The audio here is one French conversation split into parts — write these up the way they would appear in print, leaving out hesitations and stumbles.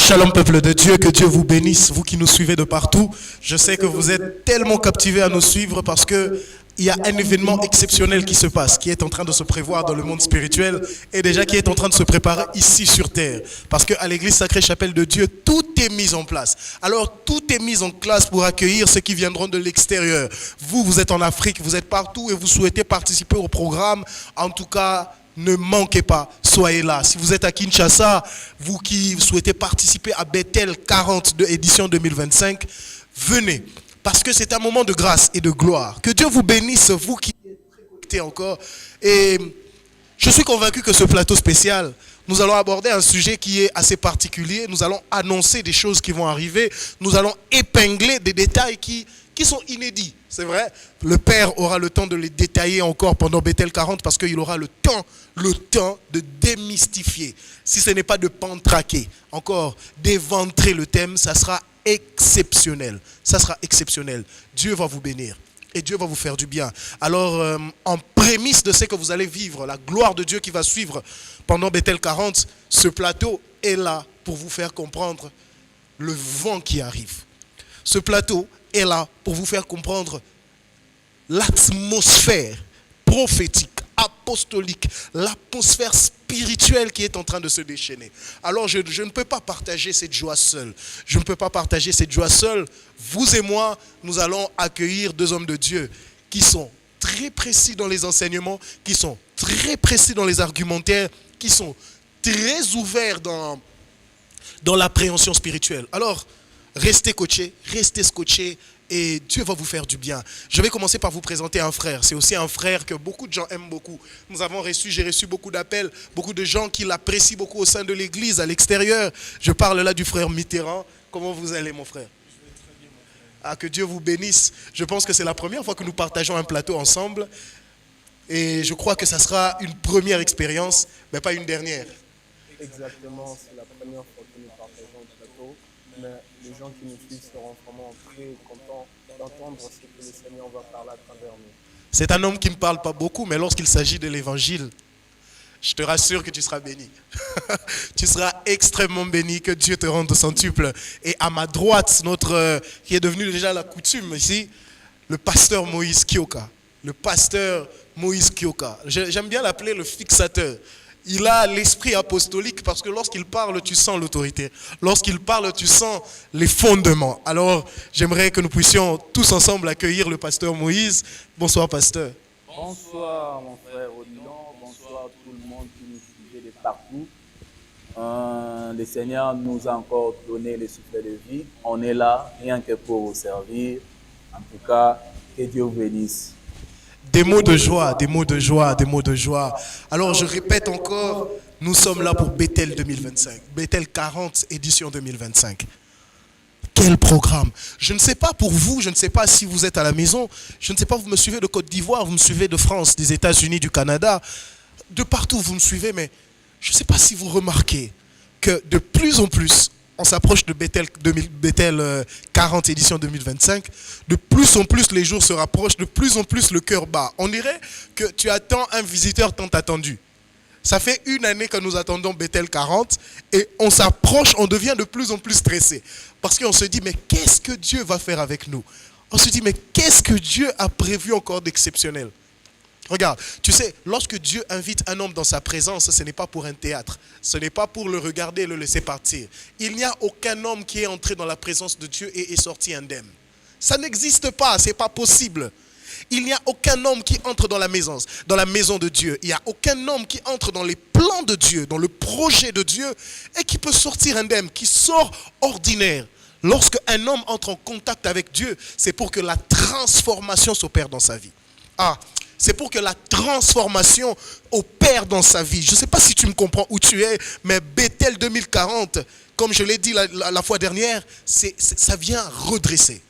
Shalom peuple de Dieu, que Dieu vous bénisse, vous qui nous suivez de partout. Je sais que vous êtes tellement captivés à nous suivre parce que il y a un événement exceptionnel qui se passe, qui est en train de se prévoir dans le monde spirituel et déjà qui est en train de se préparer ici sur terre. Parce qu'à l'église Sacrée Chapelle de Dieu, tout est mis en place. Alors tout est mis en place pour accueillir ceux qui viendront de l'extérieur. Vous êtes en Afrique, vous êtes partout et vous souhaitez participer au programme. En tout cas, ne manquez pas, soyez là. Si vous êtes à Kinshasa, vous qui souhaitez participer à Bethel 40 de édition 2025, venez. Parce que c'est un moment de grâce et de gloire. Que Dieu vous bénisse, vous qui êtes très connectés encore. Et je suis convaincu que ce plateau spécial, nous allons aborder un sujet qui est assez particulier. Nous allons annoncer des choses qui vont arriver. Nous allons épingler des détails qui sont inédits. C'est vrai, le Père aura le temps de les détailler encore pendant Bethel 40 parce qu'il aura le temps de démystifier. Si ce n'est pas de pantraquer, encore d'éventrer le thème, ça sera exceptionnel. Ça sera exceptionnel. Dieu va vous bénir et Dieu va vous faire du bien. Alors, en prémisse de ce que vous allez vivre, la gloire de Dieu qui va suivre pendant Bethel 40, ce plateau est là pour vous faire comprendre le vent qui arrive. Ce plateau est là pour vous faire comprendre l'atmosphère prophétique, apostolique, l'atmosphère spirituelle qui est en train de se déchaîner. Alors je ne peux pas partager cette joie seule. Je ne peux pas partager cette joie seule. Vous et moi, nous allons accueillir deux hommes de Dieu qui sont très précis dans les enseignements, qui sont très précis dans les argumentaires, qui sont très ouverts dans l'appréhension spirituelle. Alors, restez coachés, restez scotchés et Dieu va vous faire du bien. Je vais commencer par vous présenter un frère. C'est aussi un frère que beaucoup de gens aiment beaucoup. J'ai reçu beaucoup d'appels, beaucoup de gens qui l'apprécient beaucoup au sein de l'église, à l'extérieur. Je parle là du frère Mitterrand. Comment vous allez, mon frère? Je vais très bien, mon frère. Que Dieu vous bénisse. Je pense que c'est la première fois que nous partageons un plateau ensemble. Et je crois que ça sera une première expérience, mais pas une dernière. Exactement, c'est la première fois que nous partageons le plateau. Mais les gens qui nous suivent seront vraiment très contents d'entendre ce que le Seigneur va parler à travers nous. C'est un homme qui ne me parle pas beaucoup, mais lorsqu'il s'agit de l'évangile, je te rassure que tu seras béni. Tu seras extrêmement béni, que Dieu te rende centuple. Et à ma droite, qui est devenu déjà la coutume ici, le pasteur Moïse Kioka. Le pasteur Moïse Kioka. J'aime bien l'appeler le fixateur. Il a l'esprit apostolique parce que lorsqu'il parle, tu sens l'autorité. Lorsqu'il parle, tu sens les fondements. Alors, j'aimerais que nous puissions tous ensemble accueillir le pasteur Moïse. Bonsoir, pasteur. Bonsoir, mon frère Odilon. Bonsoir à tout le monde qui nous suit de partout. Le Seigneur nous a encore donné le souffle de vie. On est là, rien que pour vous servir. En tout cas, que Dieu vous bénisse. Des mots de joie, des mots de joie, des mots de joie. Alors je répète encore, nous sommes là pour Bethel 2025. Bethel 40, édition 2025. Quel programme! Je ne sais pas pour vous, je ne sais pas si vous êtes à la maison, je ne sais pas, vous me suivez de Côte d'Ivoire, vous me suivez de France, des États-Unis, du Canada, de partout vous me suivez, mais je ne sais pas si vous remarquez que de plus en plus, on s'approche de Bethel 40 édition 2025. De plus en plus, les jours se rapprochent. De plus en plus, le cœur bat. On dirait que tu attends un visiteur tant attendu. Ça fait une année que nous attendons Bethel 40 et on s'approche, on devient de plus en plus stressé. Parce qu'on se dit, mais qu'est-ce que Dieu va faire avec nous? On se dit, mais qu'est-ce que Dieu a prévu encore d'exceptionnel? Regarde, tu sais, lorsque Dieu invite un homme dans sa présence, ce n'est pas pour un théâtre. Ce n'est pas pour le regarder et le laisser partir. Il n'y a aucun homme qui est entré dans la présence de Dieu et est sorti indemne. Ça n'existe pas, ce n'est pas possible. Il n'y a aucun homme qui entre dans la maison de Dieu. Il n'y a aucun homme qui entre dans les plans de Dieu, dans le projet de Dieu et qui peut sortir indemne, qui sort ordinaire. Lorsque un homme entre en contact avec Dieu, c'est pour que la transformation s'opère dans sa vie. C'est pour que la transformation opère dans sa vie. Je ne sais pas si tu me comprends où tu es, mais Bethel 2040, comme je l'ai dit la fois dernière, ça vient redresser.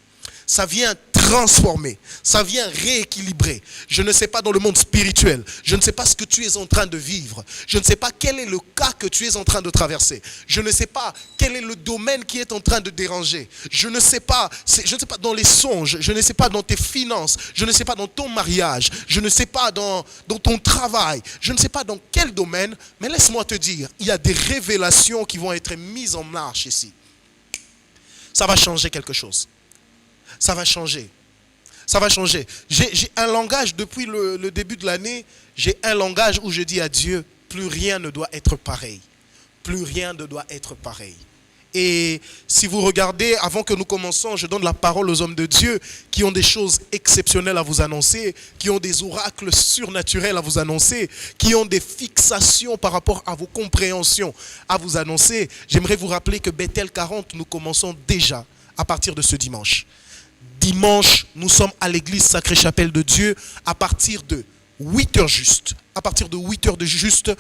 Ça vient transformer, ça vient rééquilibrer. Je ne sais pas dans le monde spirituel, je ne sais pas ce que tu es en train de vivre, je ne sais pas quel est le cas que tu es en train de traverser, je ne sais pas quel est le domaine qui est en train de déranger, je ne sais pas dans les songes, je ne sais pas dans tes finances, je ne sais pas dans ton mariage, je ne sais pas dans ton travail, je ne sais pas dans quel domaine, mais laisse-moi te dire, il y a des révélations qui vont être mises en marche ici. Ça va changer quelque chose. Ça va changer. Ça va changer. J'ai un langage depuis le début de l'année. J'ai un langage où je dis à Dieu, plus rien ne doit être pareil. Plus rien ne doit être pareil. Et si vous regardez, avant que nous commençons, je donne la parole aux hommes de Dieu qui ont des choses exceptionnelles à vous annoncer, qui ont des oracles surnaturels à vous annoncer, qui ont des fixations par rapport à vos compréhensions à vous annoncer. J'aimerais vous rappeler que Bethel 40, nous commençons déjà à partir de ce dimanche. Dimanche, nous sommes à l'église Sacrée Chapelle de Dieu à partir de 8 heures juste. À partir de 8 heures de juste,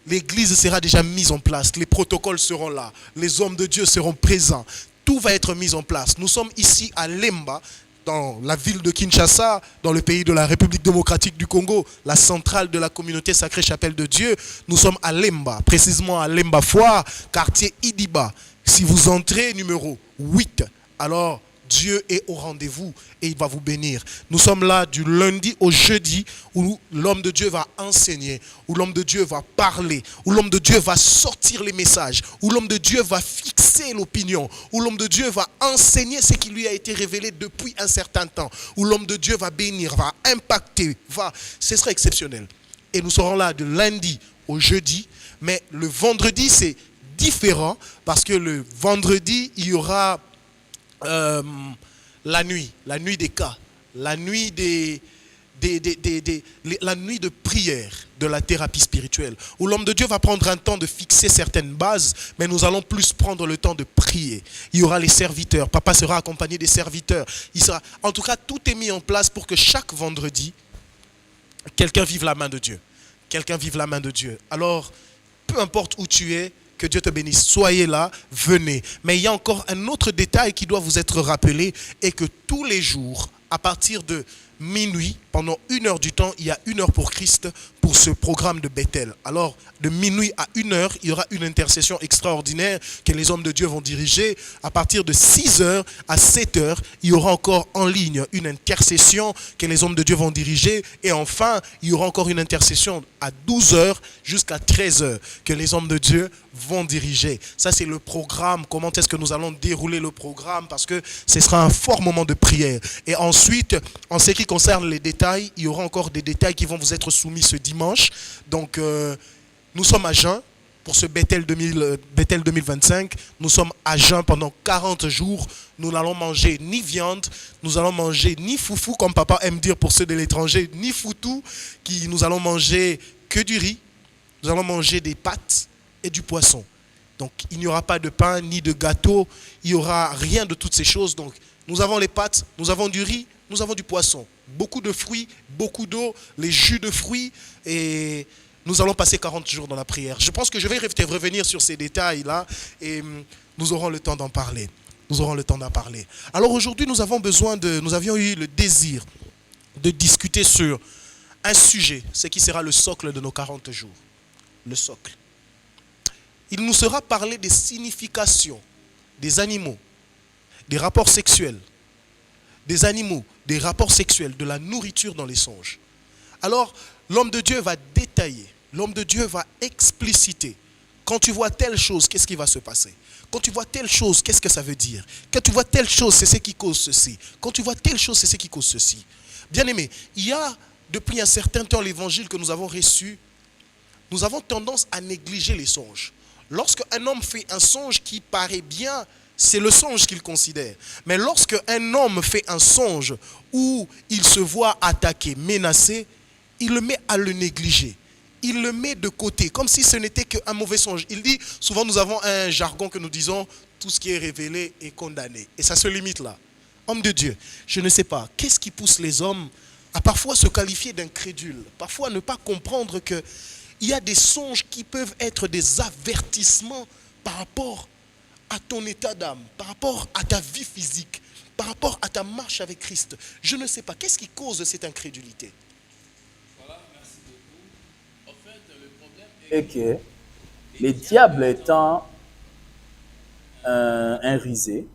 l'église sera déjà mise en place. Les protocoles seront là. Les hommes de Dieu seront présents. Tout va être mis en place. Nous sommes ici à Lemba, dans la ville de Kinshasa, dans le pays de la République démocratique du Congo, la centrale de la communauté Sacrée Chapelle de Dieu. Nous sommes à Lemba, précisément à Lemba Foire, quartier Idiba. Si vous entrez numéro 8, alors Dieu est au rendez-vous et il va vous bénir. Nous sommes là du lundi au jeudi où l'homme de Dieu va enseigner, où l'homme de Dieu va parler, où l'homme de Dieu va sortir les messages, où l'homme de Dieu va fixer l'opinion, où l'homme de Dieu va enseigner ce qui lui a été révélé depuis un certain temps, où l'homme de Dieu va bénir, va impacter, ce sera exceptionnel. Et nous serons là de lundi au jeudi, mais le vendredi c'est différent parce que le vendredi il y aura la nuit des cas, la nuit la nuit de prière de la thérapie spirituelle, où l'homme de Dieu va prendre un temps de fixer certaines bases, mais nous allons plus prendre le temps de prier. Il y aura les serviteurs, papa sera accompagné des serviteurs. En tout cas, tout est mis en place pour que chaque vendredi, quelqu'un vive la main de Dieu. Quelqu'un vive la main de Dieu. Alors, peu importe où tu es, que Dieu te bénisse. Soyez là, venez. Mais il y a encore un autre détail qui doit vous être rappelé et que tous les jours, à partir de minuit, pendant 1 heure du temps, il y a 1 heure pour Christ pour ce programme de Bethel. Alors, de minuit à 1 heure, il y aura une intercession extraordinaire que les hommes de Dieu vont diriger. À partir de 6 heures à 7 heures, il y aura encore en ligne une intercession que les hommes de Dieu vont diriger. Et enfin, il y aura encore une intercession à 12 heures jusqu'à 13 heures que les hommes de Dieu vont diriger. Ça, c'est le programme. Comment est-ce que nous allons dérouler le programme? Parce que ce sera un fort moment de prière. Et ensuite, en ce qui concerne les détails, il y aura encore des détails qui vont vous être soumis ce dimanche. Donc, nous sommes à jeun pour ce Bethel 2025. Nous sommes à jeun pendant 40 jours. Nous n'allons manger ni viande, nous allons manger ni foufou, comme papa aime dire pour ceux de l'étranger, ni foutou. Nous allons manger que du riz. Nous allons manger des pâtes et du poisson. Donc, il n'y aura pas de pain ni de gâteau. Il n'y aura rien de toutes ces choses. Donc, nous avons les pâtes, nous avons du riz, nous avons du poisson. Beaucoup de fruits, beaucoup d'eau, les jus de fruits. Et nous allons passer 40 jours dans la prière. Je pense que je vais revenir sur ces détails-là et nous aurons le temps d'en parler. Nous aurons le temps d'en parler. Alors aujourd'hui, nous avions eu le désir de discuter sur un sujet, ce qui sera le socle de nos 40 jours. Le socle. Il nous sera parlé des significations des animaux, des rapports sexuels, des animaux, des rapports sexuels, de la nourriture dans les songes. Alors, l'homme de Dieu va détailler, l'homme de Dieu va expliciter. Quand tu vois telle chose, qu'est-ce qui va se passer? Quand tu vois telle chose, qu'est-ce que ça veut dire? Quand tu vois telle chose, c'est ce qui cause ceci. Quand tu vois telle chose, c'est ce qui cause ceci. Bien-aimés, il y a depuis un certain temps l'évangile que nous avons reçu, nous avons tendance à négliger les songes. Lorsque un homme fait un songe qui paraît bien, c'est le songe qu'il considère. Mais lorsque un homme fait un songe où il se voit attaqué, menacé, il le met à le négliger. Il le met de côté, comme si ce n'était qu'un mauvais songe. Il dit, souvent nous avons un jargon que nous disons, tout ce qui est révélé est condamné. Et ça se limite là. Homme de Dieu, je ne sais pas, qu'est-ce qui pousse les hommes à parfois se qualifier d'incrédules, parfois ne pas comprendre qu'il y a des songes qui peuvent être des avertissements par rapport à ton état d'âme, par rapport à ta vie physique, par rapport à ta marche avec Christ. Je ne sais pas, qu'est-ce qui cause cette incrédulité? Et que le diable étant un risé,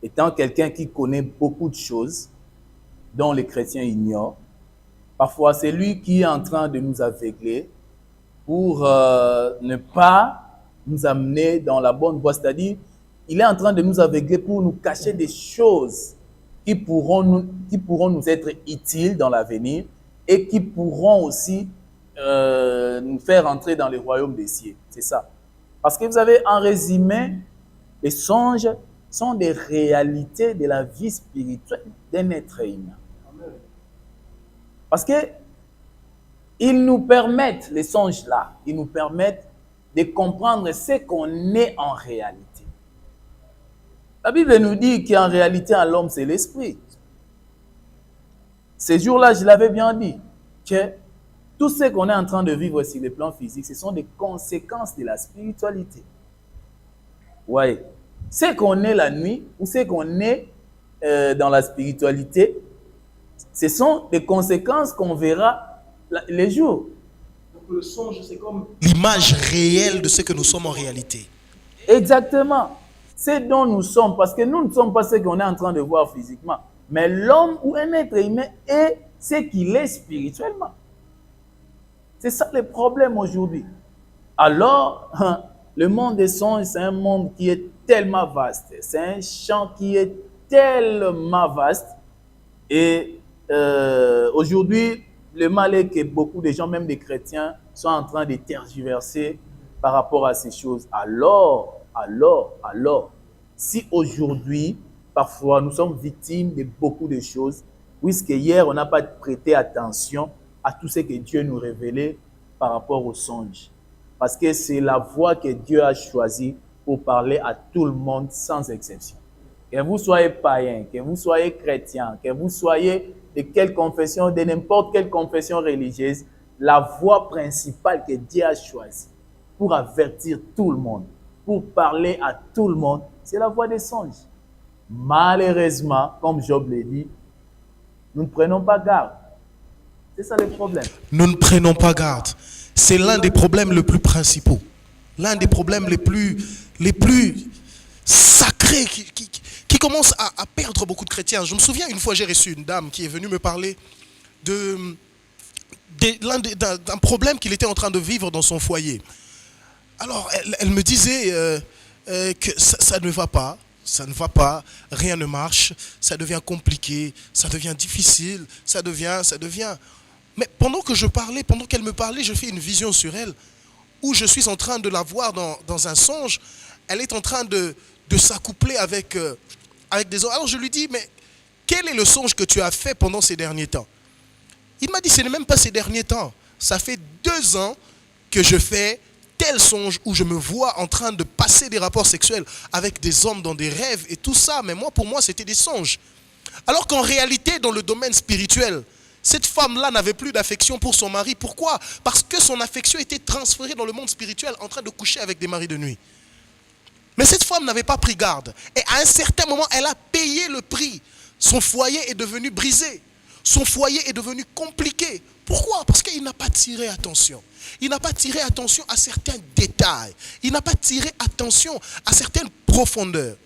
étant quelqu'un qui connaît beaucoup de choses dont les chrétiens ignorent, parfois c'est lui qui est en train de nous aveugler pour ne pas nous amener dans la bonne voie. C'est-à-dire, il est en train de nous aveugler pour nous cacher des choses qui pourront nous être utiles dans l'avenir et qui pourront aussi nous faire entrer dans le royaume des cieux. C'est ça. Parce que vous avez en résumé, les songes sont des réalités de la vie spirituelle d'un être humain. Parce que ils nous permettent, les songes-là, ils nous permettent de comprendre ce qu'on est en réalité. La Bible nous dit qu'en réalité, en l'homme, c'est l'esprit. Ces jours-là, je l'avais bien dit, que tout ce qu'on est en train de vivre sur le plan physique, ce sont des conséquences de la spiritualité. Oui. Ce qu'on est la nuit, ou ce qu'on est dans la spiritualité, ce sont des conséquences qu'on verra les jours. Donc le songe, c'est comme l'image réelle de ce que nous sommes en réalité. Exactement. C'est dont nous sommes, parce que nous ne sommes pas ce qu'on est en train de voir physiquement. Mais l'homme ou un être humain est ce qu'il est spirituellement. C'est ça le problème aujourd'hui. Alors, le monde des songes, c'est un monde qui est tellement vaste. C'est un champ qui est tellement vaste. Et aujourd'hui, le mal est que beaucoup de gens, même des chrétiens, sont en train de tergiverser par rapport à ces choses. Alors, si aujourd'hui, parfois, nous sommes victimes de beaucoup de choses, puisque hier, on n'a pas prêté attention à tout ce que Dieu nous révélait par rapport aux songes. Parce que c'est la voie que Dieu a choisie pour parler à tout le monde sans exception. Que vous soyez païen, que vous soyez chrétien, que vous soyez de quelle confession, de n'importe quelle confession religieuse, la voie principale que Dieu a choisie pour avertir tout le monde, pour parler à tout le monde, c'est la voie des songes. Malheureusement, comme Job l'a dit, nous ne prenons pas garde. C'est ça le problème. Nous ne prenons pas garde. C'est l'un des problèmes les plus principaux. L'un des problèmes les plus sacrés qui commence à perdre beaucoup de chrétiens. Je me souviens, une fois, j'ai reçu une dame qui est venue me parler d'un problème qu'il était en train de vivre dans son foyer. Alors, elle me disait que ça ne va pas. Ça ne va pas, rien ne marche, ça devient compliqué, ça devient difficile, ça devient... Mais pendant que je parlais, pendant qu'elle me parlait, je fais une vision sur elle, où je suis en train de la voir dans un songe. Elle est en train de s'accoupler avec des hommes. Alors je lui dis, mais quel est le songe que tu as fait pendant ces derniers temps? Il m'a dit, ce n'est même pas ces derniers temps. Ça fait 2 ans que je fais tel songe où je me vois en train de passer des rapports sexuels avec des hommes dans des rêves et tout ça. Mais pour moi, c'était des songes. Alors qu'en réalité, dans le domaine spirituel, cette femme-là n'avait plus d'affection pour son mari. Pourquoi? Parce que son affection était transférée dans le monde spirituel en train de coucher avec des maris de nuit. Mais cette femme n'avait pas pris garde. Et à un certain moment, elle a payé le prix. Son foyer est devenu brisé. Son foyer est devenu compliqué. Pourquoi? Parce qu'il n'a pas tiré attention. Il n'a pas tiré attention à certains détails. Il n'a pas tiré attention à certaines profondeurs.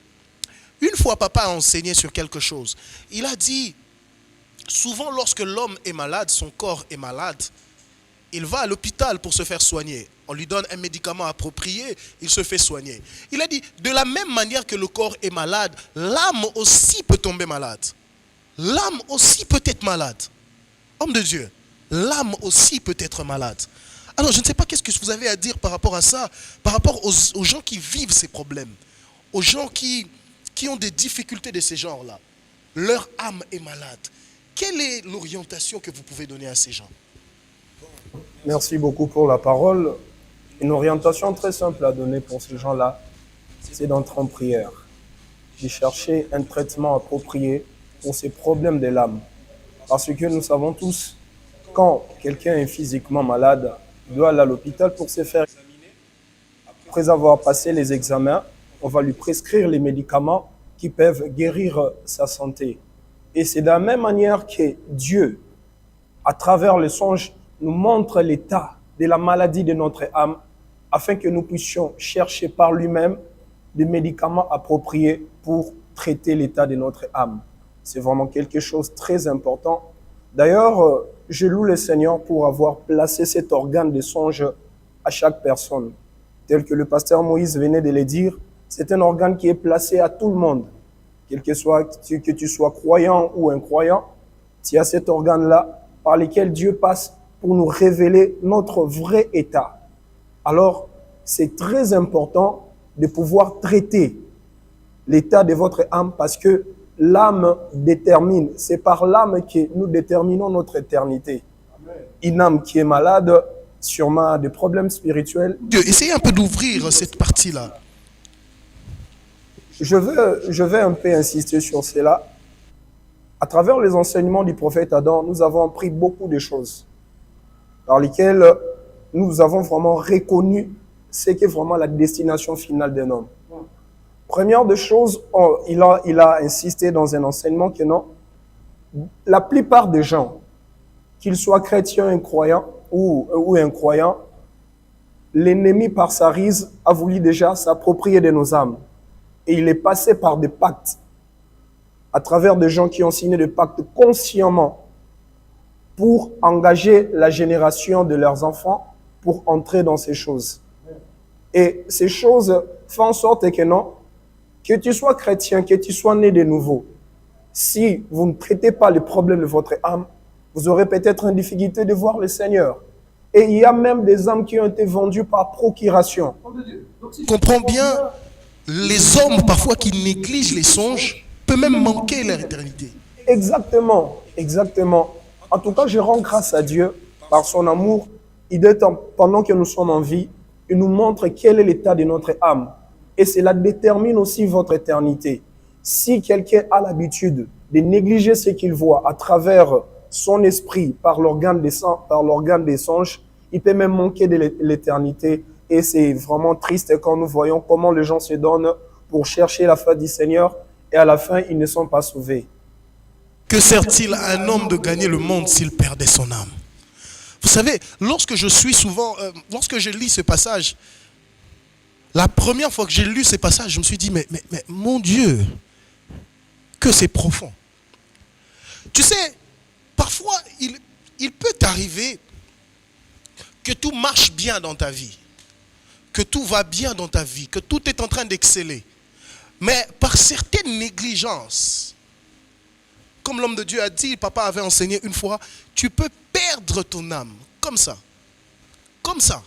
Une fois, papa a enseigné sur quelque chose. Il a dit, souvent lorsque l'homme est malade, son corps est malade, il va à l'hôpital pour se faire soigner. On lui donne un médicament approprié, il se fait soigner. Il a dit, de la même manière que le corps est malade, l'âme aussi peut tomber malade. L'âme aussi peut être malade. Homme de Dieu, l'âme aussi peut être malade. Alors, je ne sais pas qu'est-ce que vous avez à dire par rapport à ça, par rapport aux gens qui vivent ces problèmes, aux gens qui ont des difficultés de ces genres-là. Leur âme est malade. Quelle est l'orientation que vous pouvez donner à ces gens? Merci beaucoup pour la parole. Une orientation très simple à donner pour ces gens-là, c'est d'entrer en prière, de chercher un traitement approprié pour ces problèmes de l'âme. Parce que nous savons tous, quand quelqu'un est physiquement malade, il doit aller à l'hôpital pour se faire examiner. Après avoir passé les examens, on va lui prescrire les médicaments qui peuvent guérir sa santé. Et c'est de la même manière que Dieu, à travers le songe, nous montre l'état de la maladie de notre âme, afin que nous puissions chercher par lui-même des médicaments appropriés pour traiter l'état de notre âme. C'est vraiment quelque chose de très important. D'ailleurs, je loue le Seigneur pour avoir placé cet organe de songe à chaque personne. Tel que le pasteur Moïse venait de le dire, c'est un organe qui est placé à tout le monde. Quel que soit, que tu sois croyant ou incroyant, tu as cet organe-là par lequel Dieu passe pour nous révéler notre vrai état. Alors, c'est très important de pouvoir traiter l'état de votre âme parce que l'âme détermine, c'est par l'âme que nous déterminons notre éternité. Une âme qui est malade, sûrement a des problèmes spirituels. Dieu, essayez un peu d'ouvrir cette partie-là. Je vais un peu insister sur cela. À travers les enseignements du prophète Adam, nous avons appris beaucoup de choses dans lesquelles nous avons vraiment reconnu ce qu'est vraiment la destination finale d'un homme. Première des choses, il a insisté dans un enseignement que non, la plupart des gens, qu'ils soient chrétiens, incroyants ou incroyants, l'ennemi par sa ruse a voulu déjà s'approprier de nos âmes. Et il est passé par des pactes, à travers des gens qui ont signé des pactes consciemment pour engager la génération de leurs enfants pour entrer dans ces choses. Et ces choses font en sorte que non, que tu sois chrétien, que tu sois né de nouveau, si vous ne traitez pas les problèmes de votre âme, vous aurez peut-être une difficulté de voir le Seigneur. Et il y a même des âmes qui ont été vendues par procuration. Comprends bien, les hommes parfois qui négligent les songes peuvent même manquer leur éternité. Exactement, exactement. En tout cas, je rends grâce à Dieu par son amour. Pendant que nous sommes en vie, il nous montre quel est l'état de notre âme. Et cela détermine aussi votre éternité. Si quelqu'un a l'habitude de négliger ce qu'il voit à travers son esprit, par l'organe des songes, il peut même manquer de l'éternité. Et c'est vraiment triste quand nous voyons comment les gens se donnent pour chercher la face du Seigneur et à la fin, ils ne sont pas sauvés. Que sert-il à un homme de gagner le monde s'il perdait son âme? Vous savez, lorsque je lis ce passage, la première fois que j'ai lu ces passages, je me suis dit, mais mon Dieu, que c'est profond. Tu sais, parfois, il peut t'arriver que tout marche bien dans ta vie, que tout va bien dans ta vie, que tout est en train d'exceller. Mais par certaines négligences, comme l'homme de Dieu a dit, papa avait enseigné une fois, tu peux perdre ton âme, comme ça. Comme ça.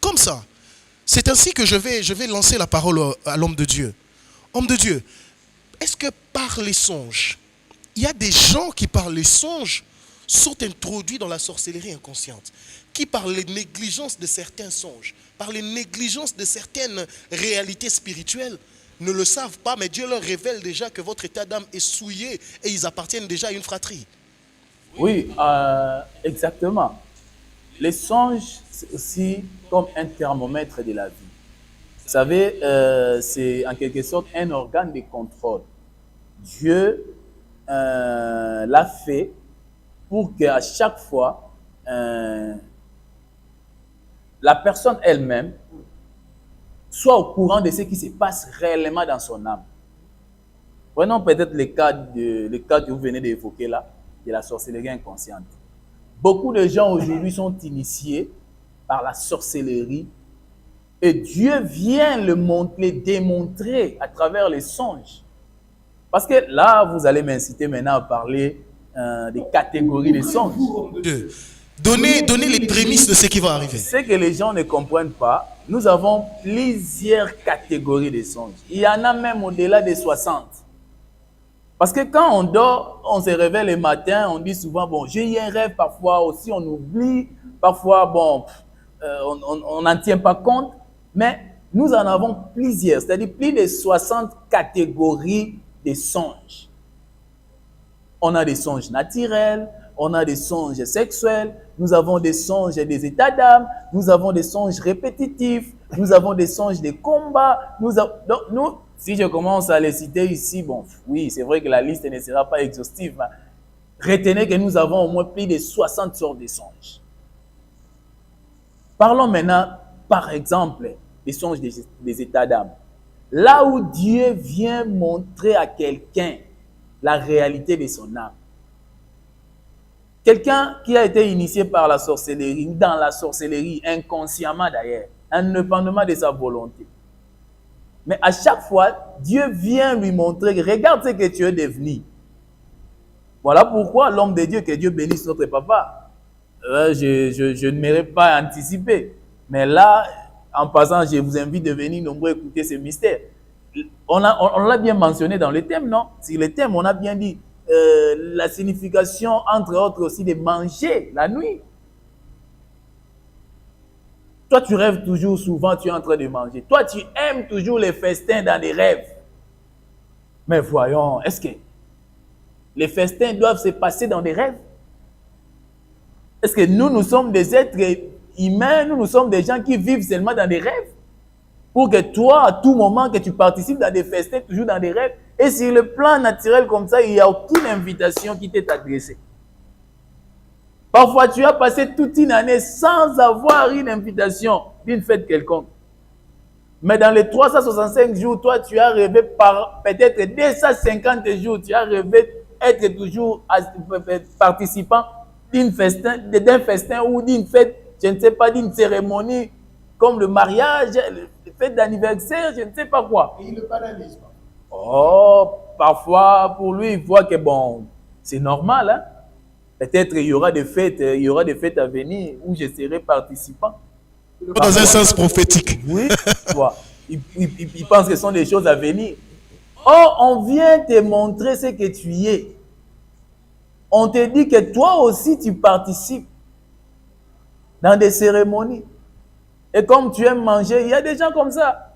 Comme ça. C'est ainsi que je vais lancer la parole à l'homme de Dieu. Homme de Dieu, est-ce que par les songes, il y a des gens qui par les songes sont introduits dans la sorcellerie inconsciente, qui par les négligences de certains songes, par les négligences de certaines réalités spirituelles, ne le savent pas, mais Dieu leur révèle déjà que votre état d'âme est souillé et ils appartiennent déjà à une fratrie. Oui, exactement. Les songes, c'est aussi comme un thermomètre de la vie. Vous savez, c'est en quelque sorte un organe de contrôle. Dieu l'a fait pour qu'à chaque fois, la personne elle-même soit au courant de ce qui se passe réellement dans son âme. Prenons peut-être le cas que vous venez d'évoquer là, de la sorcellerie inconsciente. Beaucoup de gens aujourd'hui sont initiés par la sorcellerie et Dieu vient le démontrer à travers les songes. Parce que là, vous allez m'inciter maintenant à parler des catégories de songes. Donnez les prémices de ce qui va arriver. Ce que les gens ne comprennent pas, nous avons plusieurs catégories de songes. Il y en a même au-delà des 60. Parce que quand on dort, on se réveille le matin, on dit souvent, bon, j'ai eu un rêve, parfois aussi on oublie, parfois, bon, on n'en tient pas compte, mais nous en avons plusieurs, c'est-à-dire plus de 60 catégories de songes. On a des songes naturels, on a des songes sexuels, nous avons des songes des états d'âme, nous avons des songes répétitifs, nous avons des songes de combat. Donc, Si je commence à les citer ici, bon, oui, c'est vrai que la liste ne sera pas exhaustive, mais retenez que nous avons au moins plus de 60 sortes de songes. Parlons maintenant, par exemple, des songes des états d'âme. Là où Dieu vient montrer à quelqu'un la réalité de son âme. Quelqu'un qui a été initié par la sorcellerie, ou dans la sorcellerie, inconsciemment d'ailleurs, indépendamment de sa volonté. Mais à chaque fois, Dieu vient lui montrer, regarde ce que tu es devenu. Voilà pourquoi l'homme de Dieu, que Dieu bénisse notre papa, je ne mérite pas anticiper. Mais là, en passant, je vous invite de venir nombreux écouter ce mystère. On l'a bien mentionné dans le thème, non? Sur le thème, on a bien dit la signification, entre autres aussi, de manger la nuit. Toi, tu rêves toujours, souvent, tu es en train de manger. Toi, tu aimes toujours les festins dans des rêves. Mais voyons, est-ce que les festins doivent se passer dans des rêves? Est-ce que nous sommes des êtres humains, nous sommes des gens qui vivent seulement dans des rêves? Pour que toi, à tout moment, que tu participes dans des festins, toujours dans des rêves, et sur le plan naturel comme ça, il n'y a aucune invitation qui t'est adressée. Parfois, tu as passé toute une année sans avoir une invitation d'une fête quelconque. Mais dans les 365 jours, toi, tu as rêvé par peut-être 250 jours, tu as rêvé être toujours participant d'un festin ou d'une fête, je ne sais pas, d'une cérémonie comme le mariage, la fête d'anniversaire, je ne sais pas quoi. Et il ne paralyse pas. Oh, parfois, pour lui, il voit que bon, c'est normal, hein? Peut-être il y aura des fêtes à venir où je serai participant. Dans un sens prophétique. Oui, il pense que ce sont des choses à venir. Or, on vient te montrer ce que tu es. On te dit que toi aussi tu participes dans des cérémonies. Et comme tu aimes manger, il y a des gens comme ça.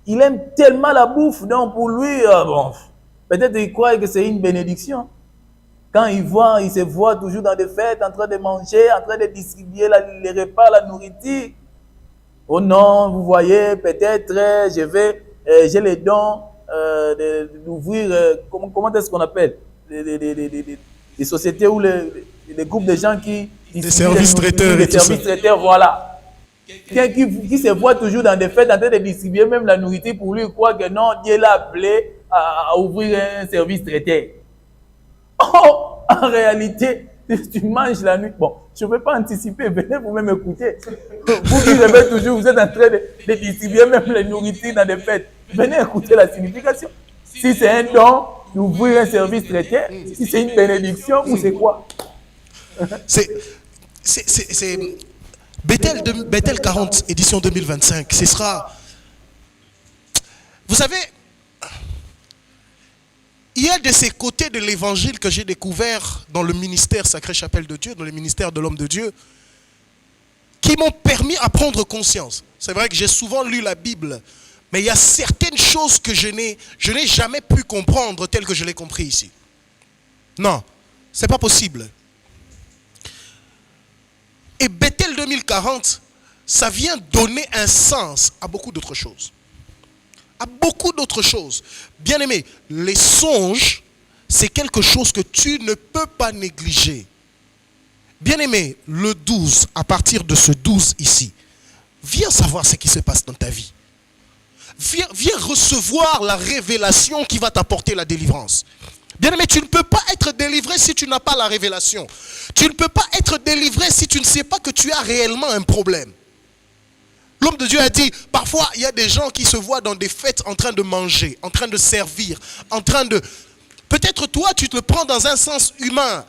Il aime tellement la bouffe, donc pour lui, bon, peut-être il croit que c'est une bénédiction. Quand il se voit toujours dans des fêtes, en train de manger, en train de distribuer les repas, la nourriture. Oh non, vous voyez, peut-être j'ai les dons d'ouvrir, comment est-ce qu'on appelle les sociétés ou les groupes de gens qui des services traiteurs. Des services traiteurs, voilà. Quelqu'un qui se voit toujours dans des fêtes en train de distribuer même la nourriture pour lui, croit que non, Dieu l'a appelé à ouvrir un service traiteur. Oh, en réalité, tu manges la nuit. Bon, je ne peux pas anticiper, venez vous-même écouter. Vous qui rêvez toujours, vous êtes en train de distribuer même la nourriture dans des fêtes. Venez écouter la signification. Si c'est un don, d'ouvrir un service traiteur, si c'est une bénédiction ou c'est quoi? C'est Bethel 40, édition 2025. Ce sera... Vous savez, il y a de ces côtés de l'évangile que j'ai découvert dans le ministère Sacrée Chapelle de Dieu, dans le ministère de l'homme de Dieu, qui m'ont permis à prendre conscience. C'est vrai que j'ai souvent lu la Bible, mais il y a certaines choses que je n'ai jamais pu comprendre telles que je l'ai compris ici. Non, ce n'est pas possible. Et Bethel 2040, ça vient donner un sens à beaucoup d'autres choses. À beaucoup d'autres choses. Bien aimé, les songes, c'est quelque chose que tu ne peux pas négliger. Bien aimé, le 12, à partir de ce 12 ici, viens savoir ce qui se passe dans ta vie. Viens recevoir la révélation qui va t'apporter la délivrance. Bien aimé, tu ne peux pas être délivré si tu n'as pas la révélation. Tu ne peux pas être délivré si tu ne sais pas que tu as réellement un problème. L'homme de Dieu a dit, parfois il y a des gens qui se voient dans des fêtes en train de manger, en train de servir, en train de... Peut-être toi tu te le prends dans un sens humain,